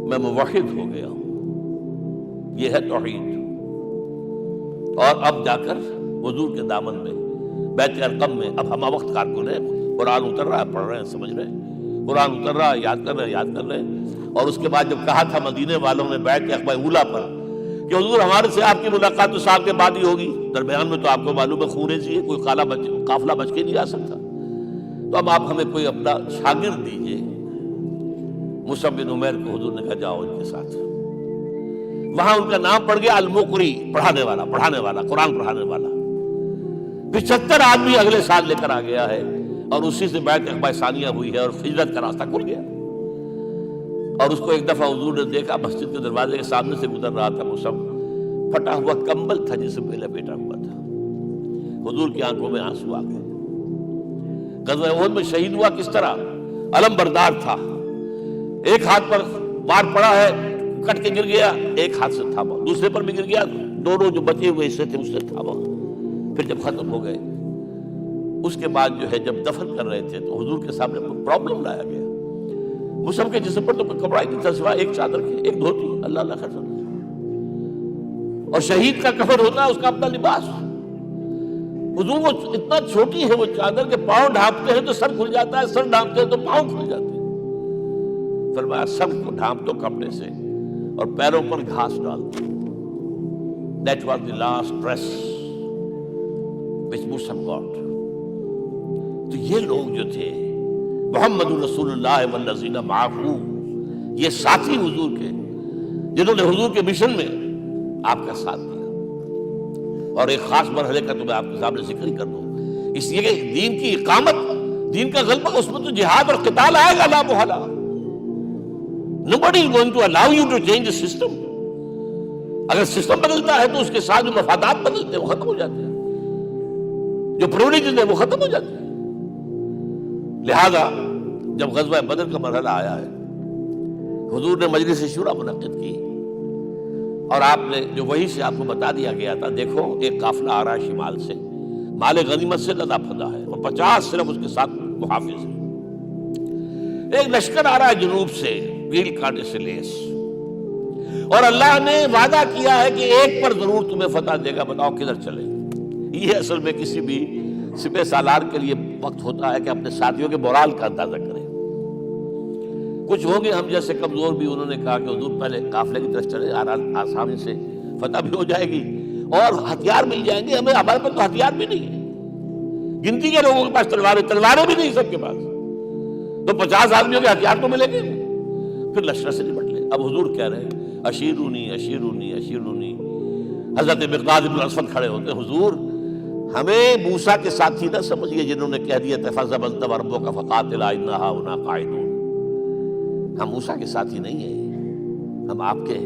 میں موحد ہو گیا ہوں، یہ ہے توحید. اور اب جا کر حضور کے دامن میں بیت ارقم میں اب ہم وقت کارکن ہیں، قرآن اتر رہا ہے، پڑھ رہے ہیں، سمجھ رہے ہیں، قرآن اتر رہا ہے، یاد کر رہے ہیں. اور اس کے بعد جب کہا تھا مدینے والوں نے بیت عقبہ اولیٰ پر کہ حضور ہمارے سے آپ کی ملاقات تو سال کے بعد ہی ہوگی، درمیان میں تو آپ کو معلوم ہے خون سی ہے، کوئی قافلہ بچ کے نہیں آ سکتا، تو اب آپ ہمیں کوئی اپنا شاگرد دیجئے. مصعب بن عمیر کو حضور نے کہا جاؤ ان کے ساتھ. وہاں ان کا نام پڑ گیا المقری، پڑھانے والا، قرآن پڑھانے والا. 75 آدمی اگلے سال لے کر آ گیا ہے، اور اسی سے بیعت عقبہ ثانیہ ہوئی ہے، اور ہجرت کا راستہ کھل گیا. اور اس کو ایک دفعہ حضور نے دیکھا، مسجد کے دروازے کے سامنے سے گزر رہا تھا. مصعب پھٹا ہوا کمبل تھا جسے پہلے بیٹا ہوا تھا. حضور کی آنکھوں میں آنسو آ گئے. غزوہ احد میں شہید ہوا کس طرح؟ علم بردار تھا، ایک ہاتھ پر وار پڑا ہے، کٹ کے گر گیا، ایک ہاتھ سے تھاما، دوسرے پر بھی گر گیا، دونوں جو بچے ہوئے حصے تھے اس سے تھاما. پھر جب ختم ہو گئے اس کے بعد جو ہے جب دفن کر رہے تھے تو حضور کے سامنے پرابلم لایا گیا. مصعب کے جسم پر تو کوئی کپڑا ہی نہیں تھا سوائے ایک چادر کے، ایک دھوتی. اللہ اللہ خیر. اور شہید کا کفن ہوتا ہے اس کا اپنا لباس. حضور وہ اتنا چھوٹی ہے وہ چادر کہ پاؤں ڈھانپتے ہیں تو سر کھل جاتا ہے، سر ڈھانپتے ہیں تو پاؤں کھل جاتے ہیں. فرمایا سب کو ڈھانپ دو کپڑے سے اور پیروں پر گھاس ڈال دو. That was the last dress which Musab got. تو یہ لوگ جو تھے محمد رسول اللہ والذین معہ، یہ ساتھی حضور کے جنہوں نے حضور کے مشن میں آپ کا ساتھ دیا. اور ایک خاص مرحلے کا تو میں آپ کے سامنے ذکر ہی کر دوں، اس لیے کہ دین کی اقامت، دین کا غلبہ، اس میں تو جہاد اور قتال آئے گا لا محالہ. Nobody is going to allow you to change the system. اگر سسٹم بدلتا ہے تو اس کے ساتھ جو مفادات بدلتے ہیں وہ ختم ہو جاتے ہیں، جو پریولیجز ہیں وہ ختم ہو جاتے ہیں. لہذا جب غزوہ بدر کا مرحلہ آیا ہے حضور نے مجلس شورا منعقد کی اور آپ نے جو وہی سے آپ کو بتا دیا گیا تھا، دیکھو ایک قافلہ آ رہا ہے شمال سے، مال غنیمت سے لدا پھدا ہے اور 50 صرف اس کے ساتھ محافظ ہیں. ایک لشکر آ رہا ہے جنوب سے ویل کانٹے سے لیس، اور اللہ نے وعدہ کیا ہے کہ ایک پر ضرور تمہیں فتح دے گا، بتاؤ کدھر چلے. یہ اصل میں کسی بھی سپہ سالار کے لیے وقت ہوتا ہے کہ اپنے ساتھیوں کے مورال کا اندازہ کریں. کچھ ہوں گے ہم جیسے کمزور بھی، انہوں نے کہا کہ حضور پہلے قافلے کی طرف چلے، آسانی سے فتح بھی ہو جائے گی اور ہتھیار مل جائیں گے. ہمارے پاس تو ہتھیار بھی نہیں ہے، گنتی کے لوگوں کے پاس تلواریں بھی نہیں سب کے پاس، تو 50 آدمیوں کے ہتھیار تو ملیں گے. پھر لشکر سے نمٹ لے. اب حضور کہہ رہے ہیں اشیرونی اشیرونی اشیرونی. حضرت مقداد بن اسود کھڑے ہوتے ہیں، حضور ہمیں موسیٰ کے ساتھی نہ سمجھیے جنہوں نے کہہ دیا فَذَهَبْ أَنْتَ وَرَبُّكَ فَقَاتِلَا إِنَّا هَاهُنَا قَاعِدُونَ. ہم موسیٰ کے ساتھی نہیں ہیں، ہم آپ کے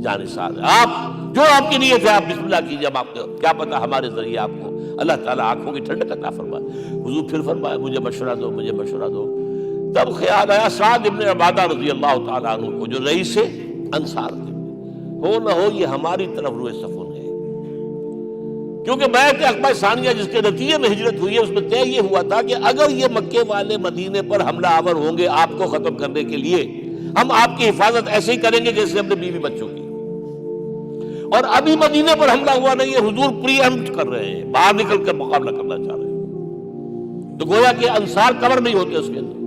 جانثار ہیں. آپ جو آپ کی نیت ہے آپ بسم اللہ کیجیے، اب آپ کو کیا پتا ہمارے ذریعے آپ کو اللہ تعالیٰ آنکھوں کی ٹھنڈک عطا فرمائے. حضور پھر فرمائے مجھے مشورہ دو، مجھے مشورہ دو. تب خیال آیا سعد ابن عبادہ رضی اللہ تعالیٰ عنہ کو جو رئیس انصار تھے، ہو نہ ہو یہ ہماری طرف روئے سفن ہے، کیونکہ بیعت عقبہ ثانیہ جس کے نتیجے میں ہجرت ہوئی ہے اس میں طے یہ ہوا تھا کہ اگر یہ مکے والے مدینے پر حملہ آور ہوں گے آپ کو ختم کرنے کے لیے، ہم آپ کی حفاظت ایسے ہی کریں گے جیسے اپنے بیوی بچوں کی. اور ابھی مدینے پر حملہ ہوا نہیں ہے، حضور پری ایمپٹ کر رہے ہیں، باہر نکل کر مقابلہ کرنا چاہ رہے ہیں. تو گویا کہ انصار کور نہیں ہوتے اس کے اندر،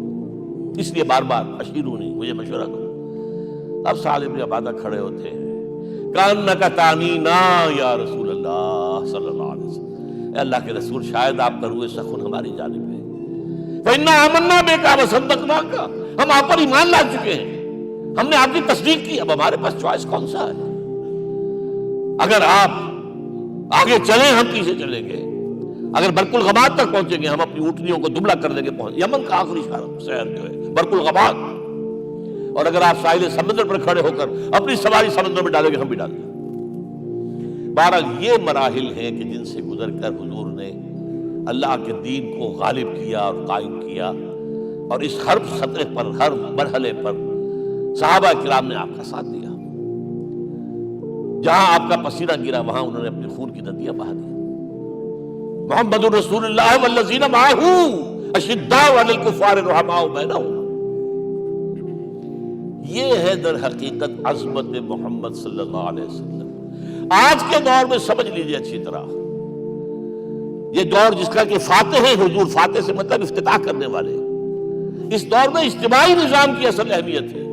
اس لیے بار بار اشیرونی مجھے مشورہ دو. اب سعد بن عبادہ کھڑے ہوتے ہیں، کانک تعنینا یا رسول اللہ صلی اللہ علیہ وسلم، اے اللہ کے رسول شاید آپ کا روئے سخن ہماری جانب ہے. فإنا آمنا بک وصدقناک، ہم آپ پر ایمان لا چکے ہیں، ہم نے آپ کی تصدیق کی، اب ہمارے پاس چوائس کون سا ہے؟ اگر آپ آگے چلیں ہم پیچھے چلیں گے، اگر برق الغماد تک پہنچیں گے ہم اپنی اونٹنیوں کو دبلا کر دیں گے. یمن کا آخری شہر جو ہے برق الغماد، اور اگر آپ ساحل سمندر پر کھڑے ہو کر اپنی سواری سمندر میں ڈالیں گے ہم بھی ڈالیں گے. بہرحال یہ مراحل ہیں کہ جن سے گزر کر حضور نے اللہ کے دین کو غالب کیا اور قائم کیا، اور اس ہر خطرے پر، ہر مرحلے پر صحابہ کرام نے آپ کا ساتھ دیا. جہاں آپ کا پسینہ گرا وہاں انہوں نے اپنے خون کی ندیاں بہا دی. محمد رسول اللہ والذین معہ اشداء علی الکفار رحماء بینہم. یہ ہے در حقیقت عظمت محمد صلی اللہ علیہ وسلم. آج کے دور میں سمجھ لیجیے اچھی طرح، یہ دور جس کا کہ فاتح ہے حضور، فاتح سے مطلب افتتاح کرنے والے، اس دور میں اجتماعی نظام کی اصل اہمیت ہے.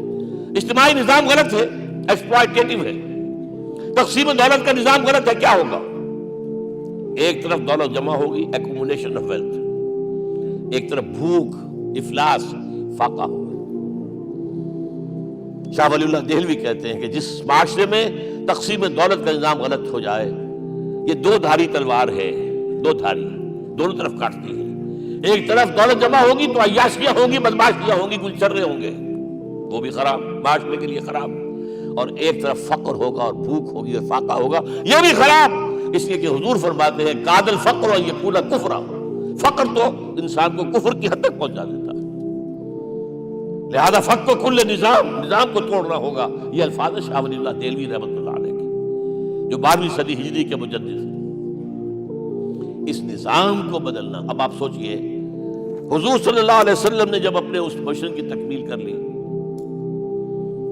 اجتماعی نظام غلط ہے، ایکسپلائٹیٹو ہے. تقسیم دولت کا نظام غلط ہے. کیا ہوگا؟ ایک طرف دولت جمع ہوگی، ایکومولیشن آف ویلتھ، ایک طرف بھوک، افلاس، فاقہ ہوگا. شاہ ولی اللہ دہلوی کہتے ہیں کہ جس معاشرے میں تقسیم دولت کا نظام غلط ہو جائے، یہ دو دھاری تلوار ہے، دو دھاری دونوں طرف کاٹتی ہے. ایک طرف دولت جمع ہوگی تو عیاشیاں ہوں گی، بدماشیاں ہوں گی، کچھ چرے ہوں گے، وہ بھی خراب، معاشرے کے لیے خراب. اور ایک طرف فقر ہوگا اور بھوک ہوگی اور فاقہ ہوگا، یہ بھی خراب. اس لیے کہ حضور فرماتے ہیں کاد الفقر ان یکون کفرا، فقر تو انسان کو کفر کی حد تک پہنچا دیتا ہے، لہذا فقر کل نظام کو توڑنا ہوگا۔ یہ الفاظ شاہ ولی اللہ دہلوی رحمۃ اللہ علیہ کے، جو 12ویں صدی ہجری کے مجدد ہیں۔ اس نظام کو بدلنا، اب آپ سوچئے حضور صلی اللہ علیہ وسلم نے جب اپنے اس مشن کی تکمیل کر لی،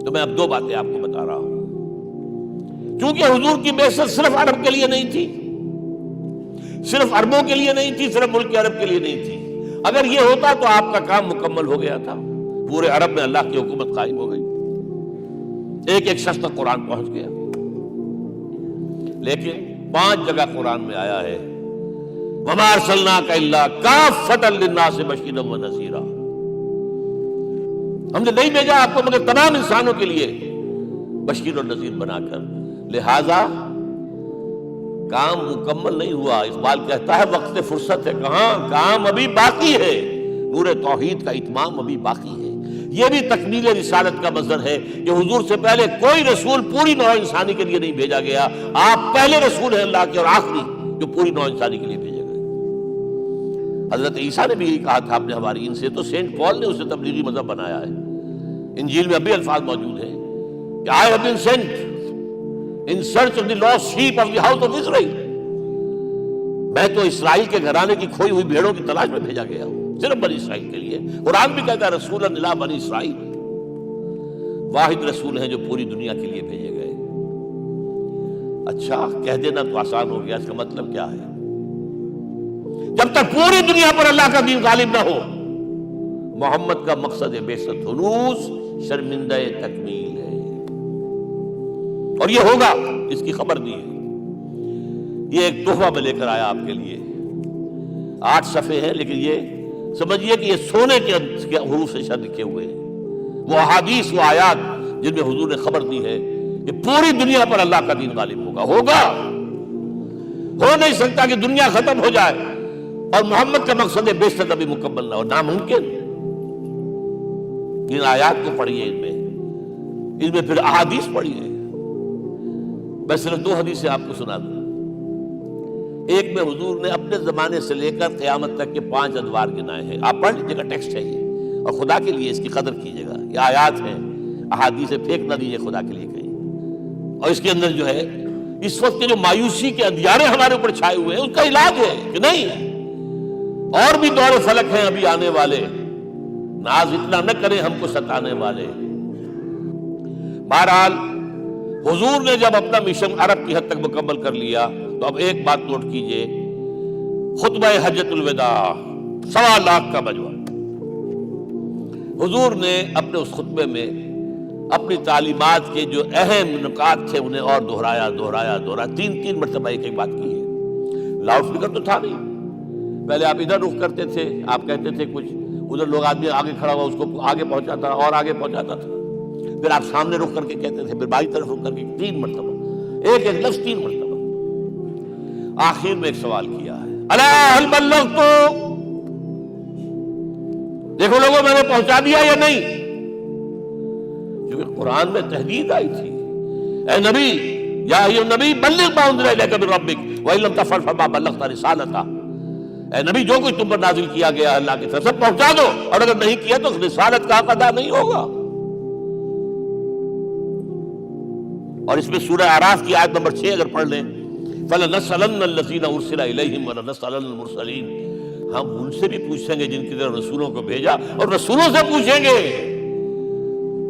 تو میں اب دو باتیں آپ کو بتا رہا ہوں۔ چونکہ حضور کی بعثت صرف عرب کے لیے نہیں تھی، صرف عربوں کے لیے نہیں تھی، صرف ملک عرب کے لیے نہیں تھی۔ اگر یہ ہوتا تو آپ کا کام مکمل ہو گیا تھا، پورے عرب میں اللہ کی حکومت قائم ہو گئی، ایک ایک شخص تک قرآن پہنچ گیا۔ لیکن 5 جگہ قرآن میں آیا ہے وَمَا أَرْسَلْنَاكَ إِلَّا كَافَّةً لِلنَّاسِ بَشِيرًا وَنَذِيرًا، ہم نے نہیں بھیجا آپ کو مگر تمام انسانوں کے لیے بشیر اور نذیر بنا کر۔ لہذا کام مکمل نہیں ہوا۔ اقبال کہتا ہے وقت فرصت ہے کہاں، کام ابھی باقی ہے، نور توحید کا اتمام ابھی باقی ہے۔ یہ بھی تکمیل رسالت کا مظہر ہے کہ حضور سے پہلے کوئی رسول پوری نوع انسانی کے لیے نہیں بھیجا گیا، آپ پہلے رسول ہیں اللہ کے اور آخری جو پوری نوع انسانی کے لیے بھیجے گئے۔ حضرت عیسیٰ نے بھی یہی کہا تھا اپنے حواریین سے، تو سینٹ پال نے اسے تبلیغی مذہب بنایا ہے۔ انجیل میں ابھی الفاظ موجود ہیں کہ I have been sent in search of the lost sheep of the house of Israel، میں تو اسرائیل کے گھرانے کی کھوئی ہوئی بھیڑوں کی تلاش میں بھیجا گیا ہوں، صرف بنی اسرائیل کے لیے۔ قرآن بھی کہتا ہے رسول اللہ بنی اسرائیل، واحد رسول ہیں جو پوری دنیا کے لیے بھیجے گئے۔ اچھا کہہ دینا تو آسان ہو گیا، اس کا مطلب کیا ہے؟ جب تک پوری دنیا پر اللہ کا دین غالب نہ ہو، محمد کا مقصد بعثت ہنوز شرمندہ تکمیل ہے، اور یہ ہوگا، اس کی خبر دی ہے۔ یہ ایک تحفہ میں لے کر آیا آپ کے لیے، 8 صفحے ہیں، لیکن یہ سمجھیے کہ یہ سونے کے حروف سے شاید لکھے ہوئے ہیں، وہ احادیث، وہ آیات جن میں حضور نے خبر دی ہے کہ پوری دنیا پر اللہ کا دین غالب ہوگا۔ ہو نہیں سکتا کہ دنیا ختم ہو جائے اور محمد کا مقصد بعثت ابھی مکمل نہ ہو، ناممکن۔ ان آیات کو پڑھیے، ان میں پھر احادیث پڑھیے۔ میں صرف 2 حدیثیں آپ کو سنا دوں۔ ایک میں حضور نے اپنے زمانے سے لے کر قیامت تک کے 5 ادوار گنائے ہیں، آپ پڑھ لیجیے گا، ٹیکسٹ ہے یہ، اور خدا کے لیے اس کی قدر کیجیے گا۔ یہ آیات ہیں، احادیث پھینک نہ دیجیے خدا کے لیے کہیں۔ اور اس کے اندر جو ہے اس وقت کے جو مایوسی کے اندھیارے ہمارے اوپر چھائے ہوئے ہیں، اس کا علاج ہے کہ نہیں، اور بھی دور فلک ہیں ابھی آنے والے، ناز اتنا نہ کریں ہم کو ستانے والے۔ بہرحال حضور نے جب اپنا مشن عرب کی حد تک مکمل کر لیا، تو اب ایک بات نوٹ کیجئے، خطبہ حجۃ الوداع 1.25 لاکھ کا مجمع، حضور نے اپنے اس خطبے میں اپنی تعلیمات کے جو اہم نکات تھے انہیں اور دہرایا 3 مرتبہ ایک بات کی ہے۔ لاؤڈ اسپیکر تو تھا نہیں، پہلے آپ ادھر رخ کرتے تھے، آپ کہتے تھے کچھ، ادھر لوگ آدمی آگے کھڑا ہوا اس کو آگے پہنچاتا اور آگے پہنچاتا تھا، پھر آپ سامنے رخ کر کے کہتے تھے، پھر بائیں طرف رخ کر کے 3 مرتبہ، ایک لفظ 3 مرتبہ۔ آخر میں ایک سوال کیا ہے، الا هل بلغت، دیکھو لوگوں میں نے پہنچا دیا یا نہیں؟ کیونکہ قرآن میں تحدید آئی تھی، اے نبی، یا ایھا النبی بلغ ما انزل الیک من ربک وان لم تفعل فما بلغت رسالتہ، اے نبی جو کچھ تم پر نازل کیا گیا اللہ کی طرف سے پہنچا دو، اور اگر نہیں کیا تو رسالت کا حق ادا نہیں ہوگا۔ اور اس میں سورہ اعراف کی آیت نمبر 6 اگر پڑھ لیں، فَلَنَسْأَلَنَّ الَّذِينَ أُرْسِلَ إِلَيْهِمْ وَلَنَسْأَلَنَّ الْمُرْسَلِينَ، ہم ان سے بھی پوچھیں گے جن کی طرف رسولوں کو بھیجا، اور رسولوں سے پوچھیں گے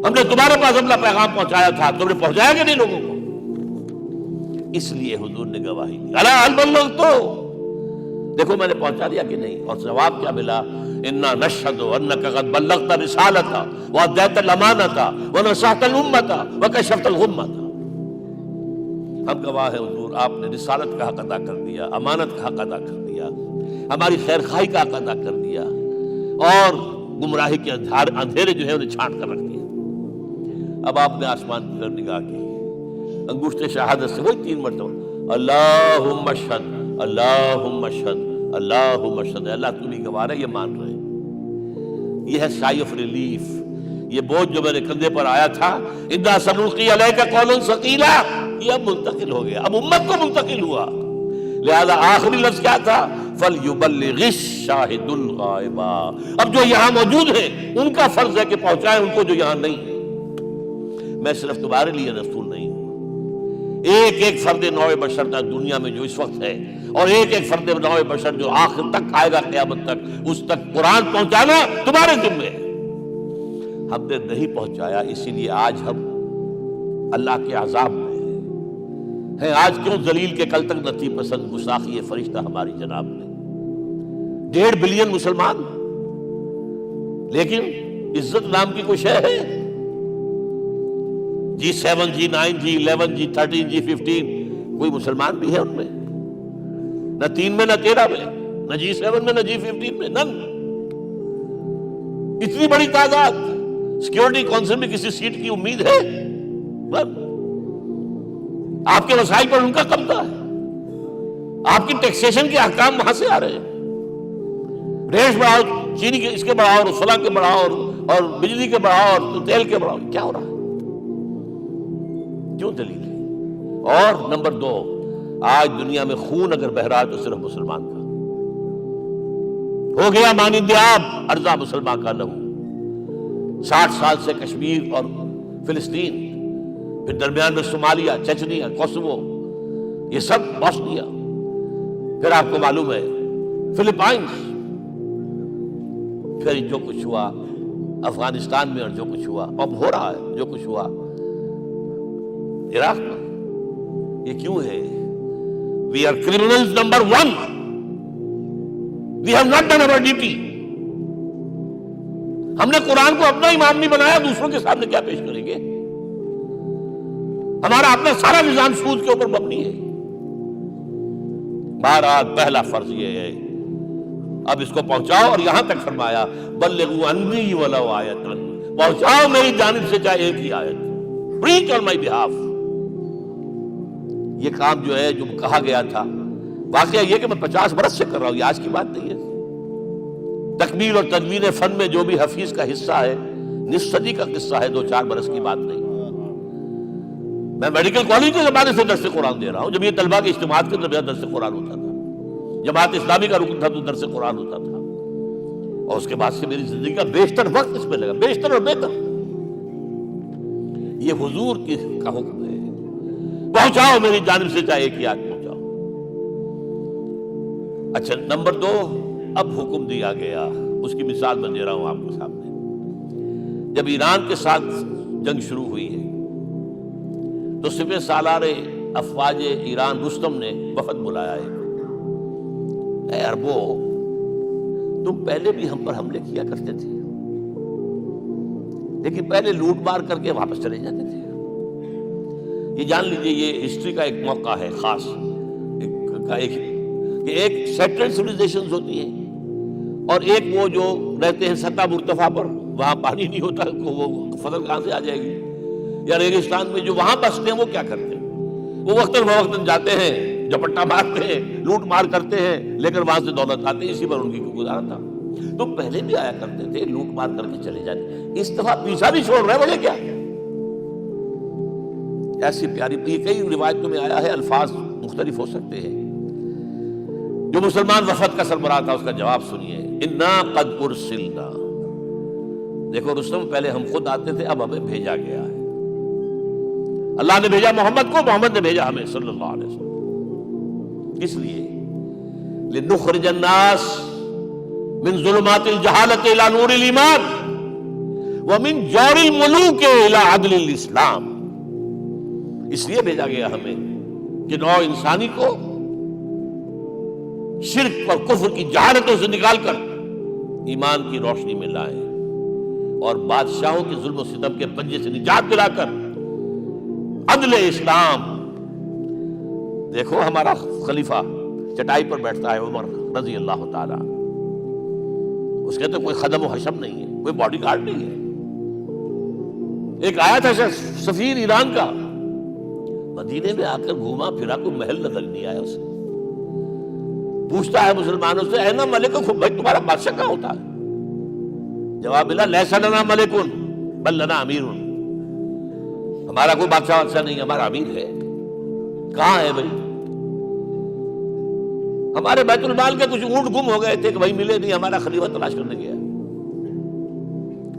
ہم نے تمہارے پاس اپنا پیغام پہنچایا تھا، تم نے پہنچایا کہ نہیں لوگوں کو؟ اس لیے حضور نے گواہی دی، الا هل بلغت، دیکھو میں نے پہنچا دیا کہ نہیں؟ اور جواب کیا ملا؟ انا نشهد انك قد بلغت رسالتہ وادیت الامانۃ ونصحت الامۃ وکشفت الغمۃ، ہم گواہ ہیں حضور آپ نے رسالت کا حق ادا کر دیا، امانت کا حق ادا کر دیا، ہماری خیر خواہی کا حق ادا کر دیا، اور گمراہی کے اندھیرے جو ہے انہیں چھانٹ کر رکھ دیا۔ اب آپ نے آسمان کی طرف نگاہ کی، انگشت شہادت سے وہی 3 مرتبہ، اللہم اشہد، اللہم اشہد، اللہم اشہد، اللہ تو نہیں گواہ ہے، یہ مان رہے ہیں۔ یہ ہے سائی آف ریلیف، یہ بوجھ جو میرے کندھے پر آیا تھا، انا سنلقی علیک قولا ثقیلا، یہ اب منتقل ہو گیا، اب امت کو منتقل ہوا۔ لہذا آخری لفظ کیا تھا؟ فَلْيُبَلِّغِ الشَّاهِدُ الْغَائِبَ. اب جو یہاں موجود ہیں ان کا فرض ہے کہ پہنچائیں ان کو جو یہاں نہیں ہے. میں صرف تمہارے لیے رسول نہیں ہوں، ایک ایک فرد نوع بشر کا دنیا میں جو اس وقت ہے، اور ایک ایک فرد نوع بشر جو آخر تک آئے گا قیامت تک، اس تک قرآن پہنچانا تمہارے ذمہ ہے. ہم نے نہیں پہنچایا، اسی لیے آج ہم اللہ کے عذاب میں ہیں. آج کیوں ذلیل کے کل تک نتی پسند گستاخی فرشتہ ہماری جناب میں 1.5 بلین مسلمان، لیکن عزت نام کی کوئی شے ہے؟ G7 G9 G11 G13 G15 کوئی مسلمان بھی ہے ان میں؟ نہ 3 میں نہ 13 میں، نہ G7 میں نہ G15 میں، نن. اتنی بڑی تعداد، سیکیورٹی کونسل میں کسی سیٹ کی امید ہے؟ آپ کے وسائل پر ان کا قبضہ ہے، آپ کی ٹیکسیشن کے احکام وہاں سے آ رہے ہیں. ریٹس بڑھاؤ، چینی کے اس کے بڑھاؤ، اور فلاں کے بڑھاؤ، اور بجلی کے بڑھاؤ، اور تیل کے بڑھاؤ. کیا ہو رہا ہے؟ کیوں دلیل ہے؟ اور نمبر 2، آج دنیا میں خون اگر بہ رہا ہے تو صرف مسلمان کا. ہو گیا مانند آب ارضا مسلمان کا لہو. 60 سال سے کشمیر اور فلسطین، پھر درمیان میں صومالیہ، چچنیا، کوسوو، یہ سب بوسنیا، پھر آپ کو معلوم ہے فلپائنس، پھر جو کچھ ہوا افغانستان میں، اور جو کچھ ہوا اب ہو رہا ہے، جو کچھ ہوا عراق میں. یہ کیوں ہے؟ We are criminals number 1. We have not done our duty. ہم نے قرآن کو اپنا امام نہیں بنایا، دوسروں کے سامنے کیا پیش کریں گے؟ ہمارا اپنا سارا نظام سود کے اوپر مبنی ہے. بہرحال پہلا فرض یہ ہے، اب اس کو پہنچاؤ. اور یہاں تک فرمایا بلغوا عنی ولو آیۃ، پہنچاؤ میری جانب سے چاہے ایک ہی آیت. preach on my behalf. یہ کام جو ہے، جو کہا گیا تھا، واقعہ یہ کہ میں 50 برس سے کر رہا ہوں، یہ آج کی بات نہیں ہے. تکمیل اور تدوین فن میں جو بھی حفیظ کا حصہ ہے، نصف صدی کا قصہ ہے، 2-4 برس کی بات نہیں. میں میڈیکل کالج کے زمانے سے درس قرآن دے رہا ہوں. جب یہ طلبہ کے اجتماعات کے درمیان درس قرآن ہوتا تھا، جماعت اسلامی کا رکن تھا تو درس قرآن ہوتا تھا. اور اس کے بعد سے میری زندگی کا بیشتر وقت اس میں لگا، بیشتر اور بہتر. یہ حضور کا حکم ہے، پہنچاؤ میری جانب سے چاہے ایک ہی آیت پہنچاؤ. اچھا نمبر 2، اب حکم دیا گیا، اس کی مثال میں دے رہا ہوں آپ کے سامنے. جب ایران کے ساتھ جنگ شروع ہوئی ہے تو سپہ سالار افواج ایران رستم نے وفد بلایا ہے. اے عربو، تم پہلے بھی ہم پر حملے کیا کرتے تھے، لیکن پہلے لوٹ مار کر کے واپس چلے جاتے تھے. یہ جان لیجئے، یہ ہسٹری کا ایک موقع ہے خاص، کہ ایک سیٹلڈ سیویلائزیشنز ہوتی ہیں، اور ایک وہ جو رہتے ہیں سطح مرتفع پر، وہاں پانی نہیں ہوتا، وہ فصل کہاں سے آ جائے گی. یا ریگستان میں جو وہاں بستے ہیں وہ کیا کرتے ہیں؟ وہ وقتاً فوقتاً جاتے ہیں، جپٹا مارتے ہیں، لوٹ مار کرتے ہیں، لے کر وہاں سے دولت آتے ہیں. اسی پر ان کی گزارا تھا. تو پہلے بھی آیا کرتے تھے، لوٹ مار کر کے چلے جاتے. اس دفعہ پیچھا بھی چھوڑ رہے، وجہ کیا؟ ایسی پیاری کئی روایتوں میں آیا ہے، الفاظ مختلف ہو سکتے ہیں. جو مسلمان وفد کا سربراہ تھا اس کا جواب سنیے. انا قد ارسلنا، دیکھو رستم، پہلے ہم خود آتے تھے، اب ہمیں بھیجا گیا ہے. اللہ نے بھیجا محمد کو، محمد نے بھیجا ہمیں صلی اللہ علیہ وسلم. اس لیے لنخرج الناس من ظلمات الجہالت الى نور الایمان ومن جور الملوک الى عدل الاسلام. اس لیے بھیجا گیا ہمیں کہ نوع انسانی کو شرک اور کفر کی جہالتوں سے نکال کر ایمان کی روشنی میں لائیں، اور بادشاہوں کے ظلم و ستم کے پنجے سے نجات دلا کر عدل اسلام. دیکھو ہمارا خلیفہ چٹائی پر بیٹھتا ہے، عمر رضی اللہ تعالی، اس کے تو کوئی خدم و حشم نہیں ہے، کوئی باڈی گارڈ نہیں ہے. ایک آیا تھا سفیر ایران کا، مدینے میں آ کر گھوما پھرا، کوئی محل نظر نہیں آیا اسے. پوچھتا ہے مسلمانوں سے، اے نا ملککم، بھائی تمہارا بادشاہ کہاں ہوتا ہے؟ جواب ملا، لیس لنا ملکن بل لنا امیر، ہمارا کوئی بادشاہ نہیں، ہمارا امیر ہے. کہاں ہے بھائی؟ ہمارے بیت المال کے کچھ اونٹ گم ہو گئے تھے کہ بھائی ملے نہیں، ہمارا خلیفہ تلاش کرنے گیا.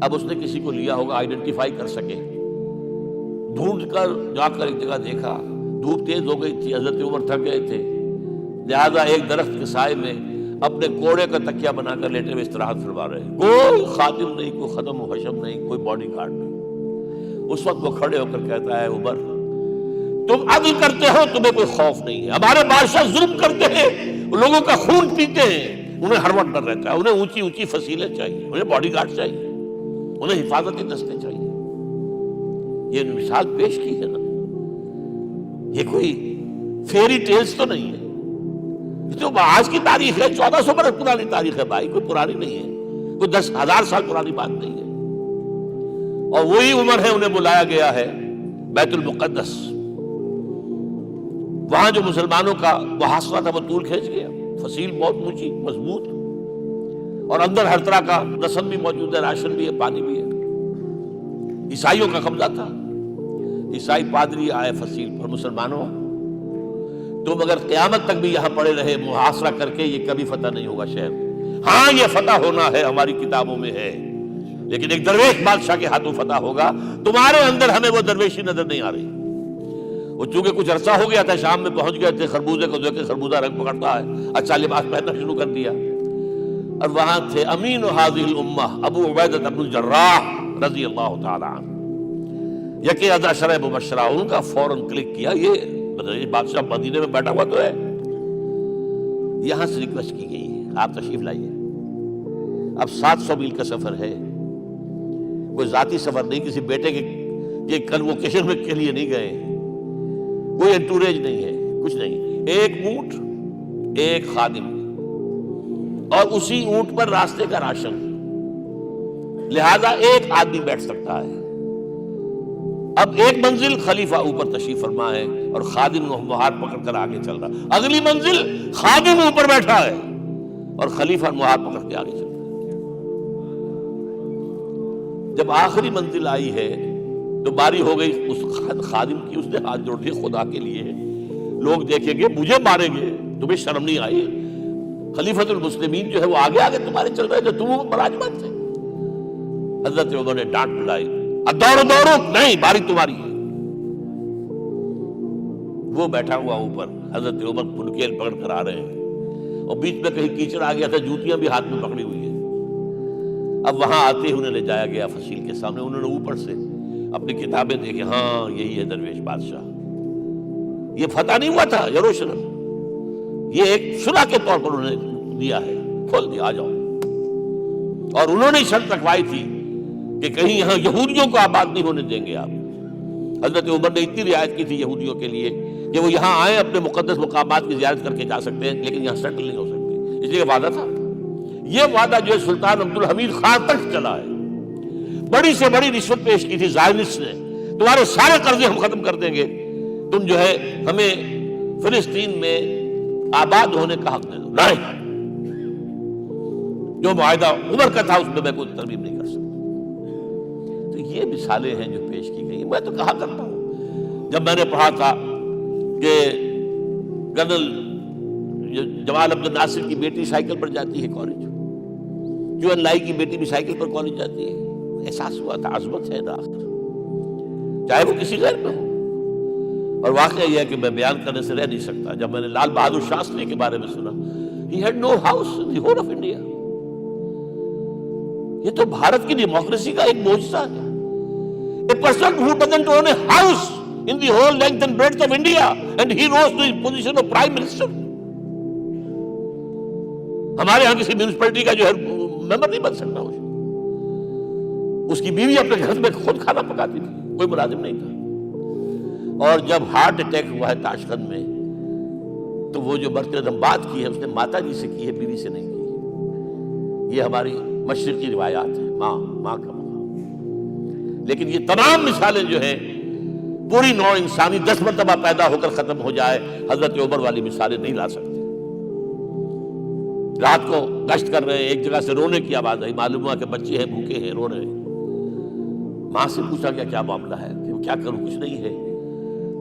اب اس نے کسی کو لیا ہوگا آئیڈینٹیفائی کر سکے، ڈھونڈ کر جا کر ایک جگہ دیکھا، دھوپ تیز ہو گئی تھی، حضرت عمر تھک گئے تھے، لہذا ایک درخت کے سائے میں اپنے کوڑے کا تکیہ بنا کر لیٹے ہوئے استراحت فرما رہے ہیں. کوئی خادم نہیں، کوئی خدم و حشم نہیں، کوئی باڈی گارڈ نہیں. اس وقت وہ کھڑے ہو کر کہتا ہے عمر تم عدل کرتے ہو، تمہیں کوئی خوف نہیں ہے. ہمارے بادشاہ ظلم کرتے ہیں، لوگوں کا خون پیتے ہیں، انہیں ہر وقت ڈر رہتا ہے، انہیں اونچی اونچی فصیلیں چاہیے، انہیں باڈی گارڈ چاہیے، انہیں حفاظتی دستے چاہیے. یہ مثال پیش کی ہے نا، یہ کوئی فیری ٹیلز تو نہیں ہے، یہ تو آج کی تاریخ ہے، 1400 برس پرانی تاریخ ہے بھائی، کوئی پرانی نہیں ہے، کوئی 10,000 سال پرانی بات نہیں ہے. اور وہی عمر ہے، انہیں بلایا گیا ہے بیت المقدس. وہاں جو مسلمانوں کا محاصرہ تھا وہ طول کھینچ گیا، فصیل بہت اونچی مضبوط، اور اندر ہر طرح کا رسم بھی موجود ہے، راشن بھی ہے، پانی بھی ہے. عیسائیوں کا قبضہ تھا، عیسائی پادری آئے فصیل پر، مسلمانوں تم اگر قیامت تک بھی یہاں پڑے رہے محاصرہ کر کے، یہ کبھی فتح نہیں ہوگا شہر. ہاں یہ فتح ہونا ہے، ہماری کتابوں میں ہے، لیکن ایک درویش بادشاہ کے ہاتھوں فتح ہوگا. تمہارے اندر ہمیں وہ درویشی نظر نہیں آ رہی. وہ چونکہ کچھ عرصہ ہو گیا تھا، شام میں پہنچ گئے تھے، خربوزے کو دیکھ کے خربوزہ رنگ پکڑتا ہے، اچھا لباس پہننا شروع کر دیا. اور وہاں تھے امین هذه الامہ ابو عبیدہ بن الجراح رضی اللہ تعالی عنہ، یکی عشرہ مبشرہ. ان کا فوراً کلک کیا، یہ بادشاہ مدینے میں بیٹھا ہوا تو ہے. یہاں سے ریکویسٹ کی گئی ہے آپ تشریف لائیے. اب 700 میل کا سفر ہے، کوئی ذاتی سفر نہیں، کسی بیٹے کے یہ کنووکیشن میں کے لیے نہیں گئے، کوئی انٹوریج نہیں ہے، کچھ نہیں. ایک اونٹ، ایک خادم، اور اسی اونٹ پر راستے کا راشن، لہذا ایک آدمی بیٹھ سکتا ہے. اب ایک منزل خلیفہ اوپر تشریف فرما ہے اور خادم مہار پکڑ کر آگے چل رہا. اگلی منزل خادم اوپر بیٹھا ہے اور خلیفہ مہار پکڑ کے آگے چل رہا. جب آخری منزل آئی ہے تو باری ہو گئی اس خادم کی. اس نے ہاتھ جوڑ دیے، خدا کے لیے لوگ دیکھیں گے، مجھے ماریں گے، تمہیں شرم نہیں آئی؟ خلیفۃ المسلمین جو ہے وہ آگے آگے تمہارے چل رہے جو تم مراجمت تھے. حضرت عمر نے ڈانٹ پڑائی، اب دوڑو دوڑو، نہیں باری تمہاری ہے. وہ بیٹھا ہوا اوپر، حضرت عمر پھنکیل پکڑ کر آ رہے ہیں، اور بیچ میں کہیں کیچڑ آ گیا تھا، جوتیاں بھی ہاتھ میں پکڑی ہوئی ہیں. اب وہاں آتے ہی انہیں لے جایا گیا فصیل کے سامنے. انہوں نے اوپر سے اپنی کتابیں دیکھیں، ہاں یہی ہے درویش بادشاہ. یہ فتح نہیں ہوا تھا یروشلم، یہ ایک صلح کے طور پر انہوں نے دیا ہے، کھول دیا، آ جاؤ. اور انہوں نے شرط رکھوائی تھی کہ کہیں یہاں یہودیوں کو آباد نہیں ہونے دیں گے آپ. حضرت عمر نے اتنی رعایت کی تھی یہودیوں کے لیے کہ وہ یہاں آئے، اپنے مقدس مقامات کی زیارت کر کے جا سکتے ہیں، لیکن یہاں سیٹل نہیں ہو سکتے. اس لیے وعدہ تھا. یہ وعدہ جو ہے سلطان عبد الحمید خان تک چلا ہے. بڑی سے بڑی رشوت پیش کی تھی زائنسٹ نے، تمہارے سارے قرضے ہم ختم کر دیں گے، تم جو ہے ہمیں فلسطین میں آباد ہونے کا حق دے دو. نہیں، جو معاہدہ عمر کا تھا اس میں کوئی ترمیم نہیں کر سکتا. تو یہ مثالیں ہیں جو پیش کی گئی. میں تو کہا کرتا ہوں، جب میں نے پڑھا تھا کہ کرنل جمال عبد الناصر کی بیٹی سائیکل پر جاتی ہے کالج، جو لائی کی بیٹی بھی سائیکل پر کالج جاتی ہے، احساس ہوا تھا عظمت ہے نا، چاہے وہ کسی غیر میں ہو. اور واقعہ یہ ہے کہ میں بیان کرنے سے رہ نہیں سکتا. جب میں نے لال بہادر شاستری کے بارے میں سنا، he had no house in the whole of India. یہ تو بھارت کی ڈیموکریسی کا ایک معجزہ ہے. A person who doesn't own a house in the whole length and breadth of India and he rose to his position of prime minister. ہمارے ہاں کسی میونسپلٹی کا جو ہے ممبر نہیں بن سکتا. اس کی بیوی اپنے گھر میں خود کھانا پکاتی تھی، کوئی ملازم نہیں تھا. اور جب ہارٹ اٹیک ہوا ہے تاشقند میں، تو وہ جو برتن بات کی ہے اس نے ماتا جی سے کی ہے، بیوی سے نہیں کی. یہ ہماری مشرقی روایات ہیں، ماں کا مقام. لیکن یہ تمام مثالیں جو ہیں، پوری نوع انسانی 10 مرتبہ پیدا ہو کر ختم ہو جائے، حضرت عمر والی مثالیں نہیں لا سکتے. رات کو گشت کر رہے ہیں، ایک جگہ سے رونے کی آواز آئی، معلوم ہوا کہ بچے ہیں، بھوکے ہیں، رو رہے ہیں. ماں سے پوچھا گیا کیا معاملہ ہے؟ کہ کیا کروں، کچھ نہیں ہے،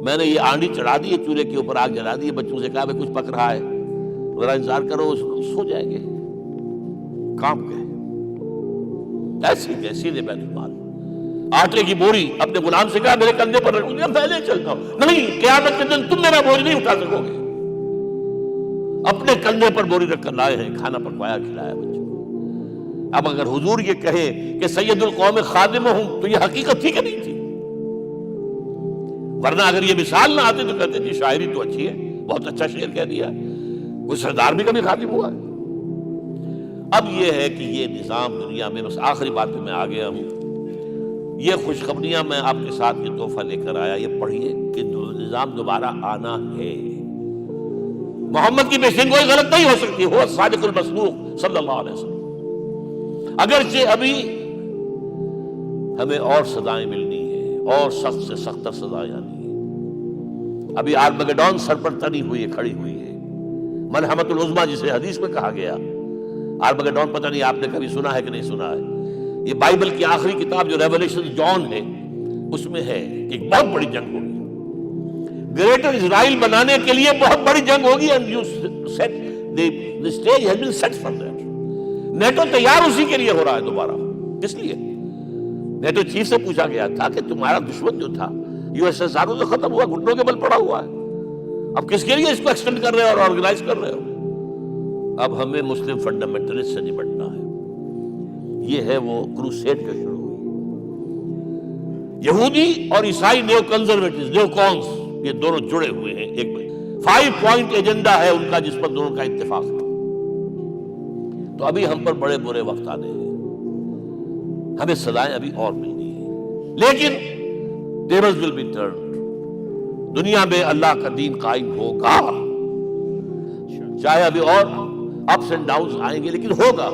میں نے یہ آنڈی چڑھا دی ہے، چولہے کے اوپر آگ جلا دی ہے، بچوں سے کہا میں کچھ پک رہا ہے. ذرا انتظار کرو، سو جائیں گے. کام کیا ہے؟ ایسی کیسی دے بیت المال. آٹے کی بوری اپنے غلام سے کہا میرے کندھے پر رکھو، پہلے چلتا ہوں. نہیں، قیامت کے دن تم میرا بوجھ نہیں اٹھا سکو گے. اپنے کندھے پر بوری رکھ کر لائے ہیں، کھانا پکوایا کھلایا بچوں کو. اب اگر حضور یہ کہیں کہ سید القوم خادم ہوں تو یہ حقیقت تھی کہ نہیں تھی؟ ورنہ اگر یہ مثال نہ آتے تو کہتے جی شاعری تو اچھی ہے، بہت اچھا شعر کہہ دیا، کوئی سردار بھی کبھی خادم ہوا ہے. اب یہ ہے کہ یہ نظام دنیا میں، بس آخری بات پہ میں آ گیا ہوں، یہ خوشخبریاں میں آپ کے ساتھ یہ تحفہ لے کر آیا. یہ پڑھیے کہ نظام دوبارہ آنا ہے. محمد کی پیشین کوئی غلط نہیں ہو سکتی، وہ صادق المصدوق صلی اللہ علیہ وسلم. اگرچہ ابھی ہمیں اور سزائیں ملنی ہیں، اور سخت سے سختر سزائیں آنی ہیں. ابھی آرمگڈون سر پر تنی ہوئی ہے، کھڑی ہوئی ہے، ملحمۃ العظمیٰ جسے حدیث میں کہا گیا. آرمگڈون پتہ نہیں آپ نے کبھی سنا ہے کہ نہیں سنا ہے. یہ بائبل کی آخری کتاب جو ریولیشن جان ہے اس میں ہے کہ ایک بہت بڑی جنگ ہوگی، گریٹر اسرائیل بنانے کے لیے بہت بڑی جنگ ہوگی. and you said the stage has been set for that. NATO تیار اسی کے لیے ہو رہا ہے دوبارہ. کس لیے؟ نیٹو چیف سے پوچھا گیا تھا کہ تمہارا دشمن جو تھا USSR تو ختم ہوا، گھٹنوں کے بل پڑا ہوا ہے، اب کس کے لیے اس کو ایکسٹینڈ کر رہے ہو اور آرگنائز کر رہے ہو؟ اب ہمیں مسلم فنڈامنٹلسٹ سے نمٹنا ہے. یہ ہے وہ کروسیڈ کا شروع ہوئی. یہودی اور عیسائی نیو کنزرویٹوز، نیو کونس، یہ دونوں جڑے ہوئے ہیں. ایک 5 پوائنٹ ایجنڈا ہے ان کا جس پر دونوں کا اتفاق ہے. تو ابھی ہم پر بڑے برے وقت آنے ہیں، ہمیں سزائیں ابھی اور ملنی ہیں، لیکن tables will be turned. دنیا میں اللہ کا دین قائم ہوگا، چاہے ابھی اور اپس اینڈ ڈاؤنز آئیں گے، لیکن ہوگا.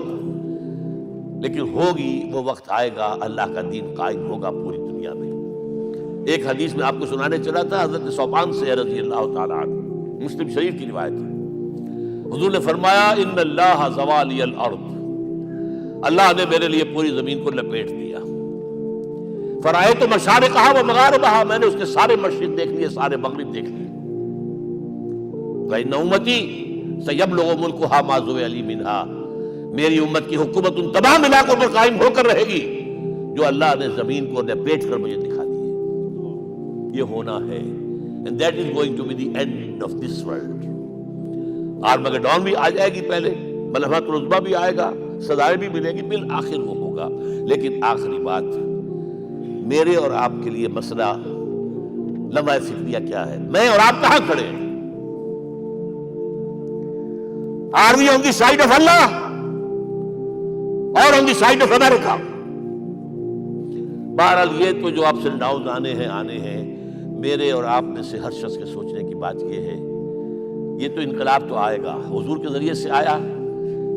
لیکن ہوگی، وہ وقت آئے گا اللہ کا دین قائم ہوگا پوری دنیا میں. ایک حدیث میں آپ کو سنانے چلا تھا حضرت ثوبان سے رضی اللہ تعالیٰ عنہ، مسلم شریف کی روایت ہے. حضور نے فرمایا ان اللہ زوالی الارض، اللہ نے میرے لیے پوری زمین کو لپیٹ دیا. فرائیت مشارقہا و مغاربہا، میں نے اس کے سارے مشرق دیکھ لیے، سارے مغرب دیکھ لیے. وَإِنَّ أُمَّتِي سَيَبْلُغُ مُلْكُهَا مَا زُوِيَ لِي مِنْهَا، میری امت کی حکومت ان تمام علاقوں پر قائم ہو کر رہے گی جو اللہ نے زمین کو لپیٹ کر مجھے دکھا دی ہے. یہ ہونا ہے. And that is going to be the end of this world. Armageddon بھی آ جائے گی، پہلے ملحمۃ العظمیٰ بھی آئے گا، سزائیں بھی ملے گی، بالآخر وہ ہوگا. لیکن آخری بات، میرے اور آپ کے لیے مسئلہ لمحہ فکریہ کیا ہے؟ میں اور آپ کہاں کھڑے ہیں؟ Are we on the side of Allah or on the side of America? بہرحال یہ تو جو اپس اینڈ ڈاؤن آنے ہیں. میرے اور آپ میں سے ہر شخص کے سوچنے کی بات یہ ہے، یہ تو انقلاب تو آئے گا، حضور کے ذریعے سے آیا.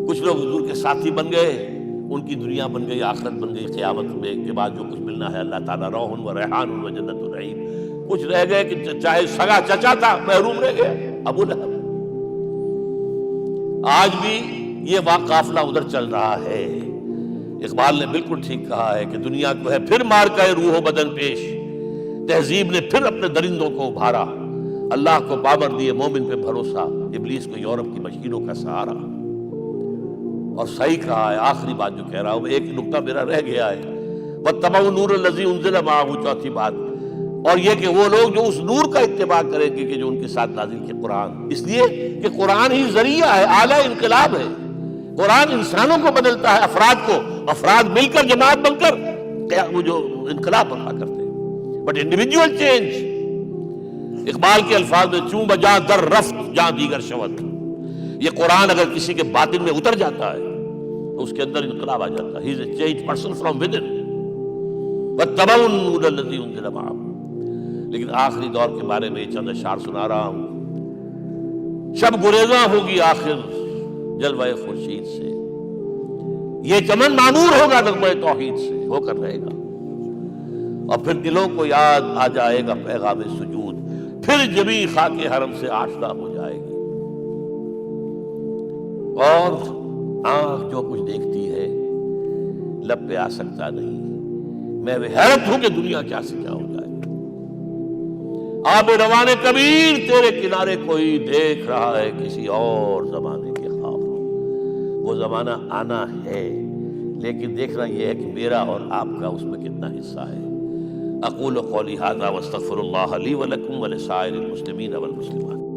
کچھ لوگ حضور کے ساتھی بن گئے، ان کی دنیا بن گئی، آخرت بن گئی. قیامت میں کے بعد جو کچھ ملنا ہے اللہ تعالیٰ روح و ریحان و جنت النعیم. کچھ رہ گئے کہ چاہے سگا چچا تھا محروم رہ گئے، ابو لہب. آج بھی یہ قافلہ ادھر چل رہا ہے. اقبال نے بالکل ٹھیک کہا ہے کہ دنیا کو ہے پھر مار کا روح و بدن پیش، تہذیب نے پھر اپنے درندوں کو ابھارا، اللہ کو پابر دیے مومن پہ بھروسہ، ابلیس کو یورپ کی مشینوں کا سہارا. اور صحیح کہا ہے. آخری بات جو کہہ رہا ہوں، ایک نقطہ میرا رہ گیا ہے، وَاتَّبَعُوا النُّورَ الَّذِي أُنزِلَ مَعَهُ، چوتھی بات، اور یہ کہ وہ لوگ جو اس نور کا اتباع کریں گے کہ جو ان کے ساتھ نازل کے قرآن، اس لیے کہ قرآن ہی ذریعہ ہے، آلہ انقلاب ہے. قرآن انسانوں کو بدلتا ہے، افراد کو، افراد مل کر جماعت بن کر وہ جو انقلاب برپا کرتے ہیں. بٹ انڈیویجول چینج، اقبال کے الفاظ میں چوں بجا در رفت جہاں دیگر شود. یہ قرآن اگر کسی کے باطن میں اتر جاتا ہے تو اس کے اندر انقلاب آ جاتا ہے. He is a change person from within. وَاتَّبَعُوا النُّورَ الَّذِي أُنزِلَ مَعَهُ. لیکن آخری دور کے بارے میں چند اشعار سنا رہا ہوں. شب گریزاں ہوگی آخر جلوہ خورشید سے، یہ چمن معمور ہوگا نغمہ توحید سے، ہو کر رہے گا. اور پھر دلوں کو یاد آ جائے گا پیغام سجود، پھر جبیں خاک حرم سے آشنا ہو جائے گی. اور آنکھ جو کچھ دیکھتی ہے لب پہ آ سکتا نہیں. میں حیرت ہوں کہ دنیا کیا سے کیا ہو جائے. آب روان کبیر تیرے کنارے کوئی دیکھ رہا ہے کسی اور زمانے کے خواب، وہ زمانہ آنا ہے، لیکن دیکھنا یہ ہے کہ میرا اور آپ کا اس میں کتنا حصہ ہے۔ اقول قولی ھذا واستغفر اللہ لی ولکم ولسائر المسلمین والمسلمات۔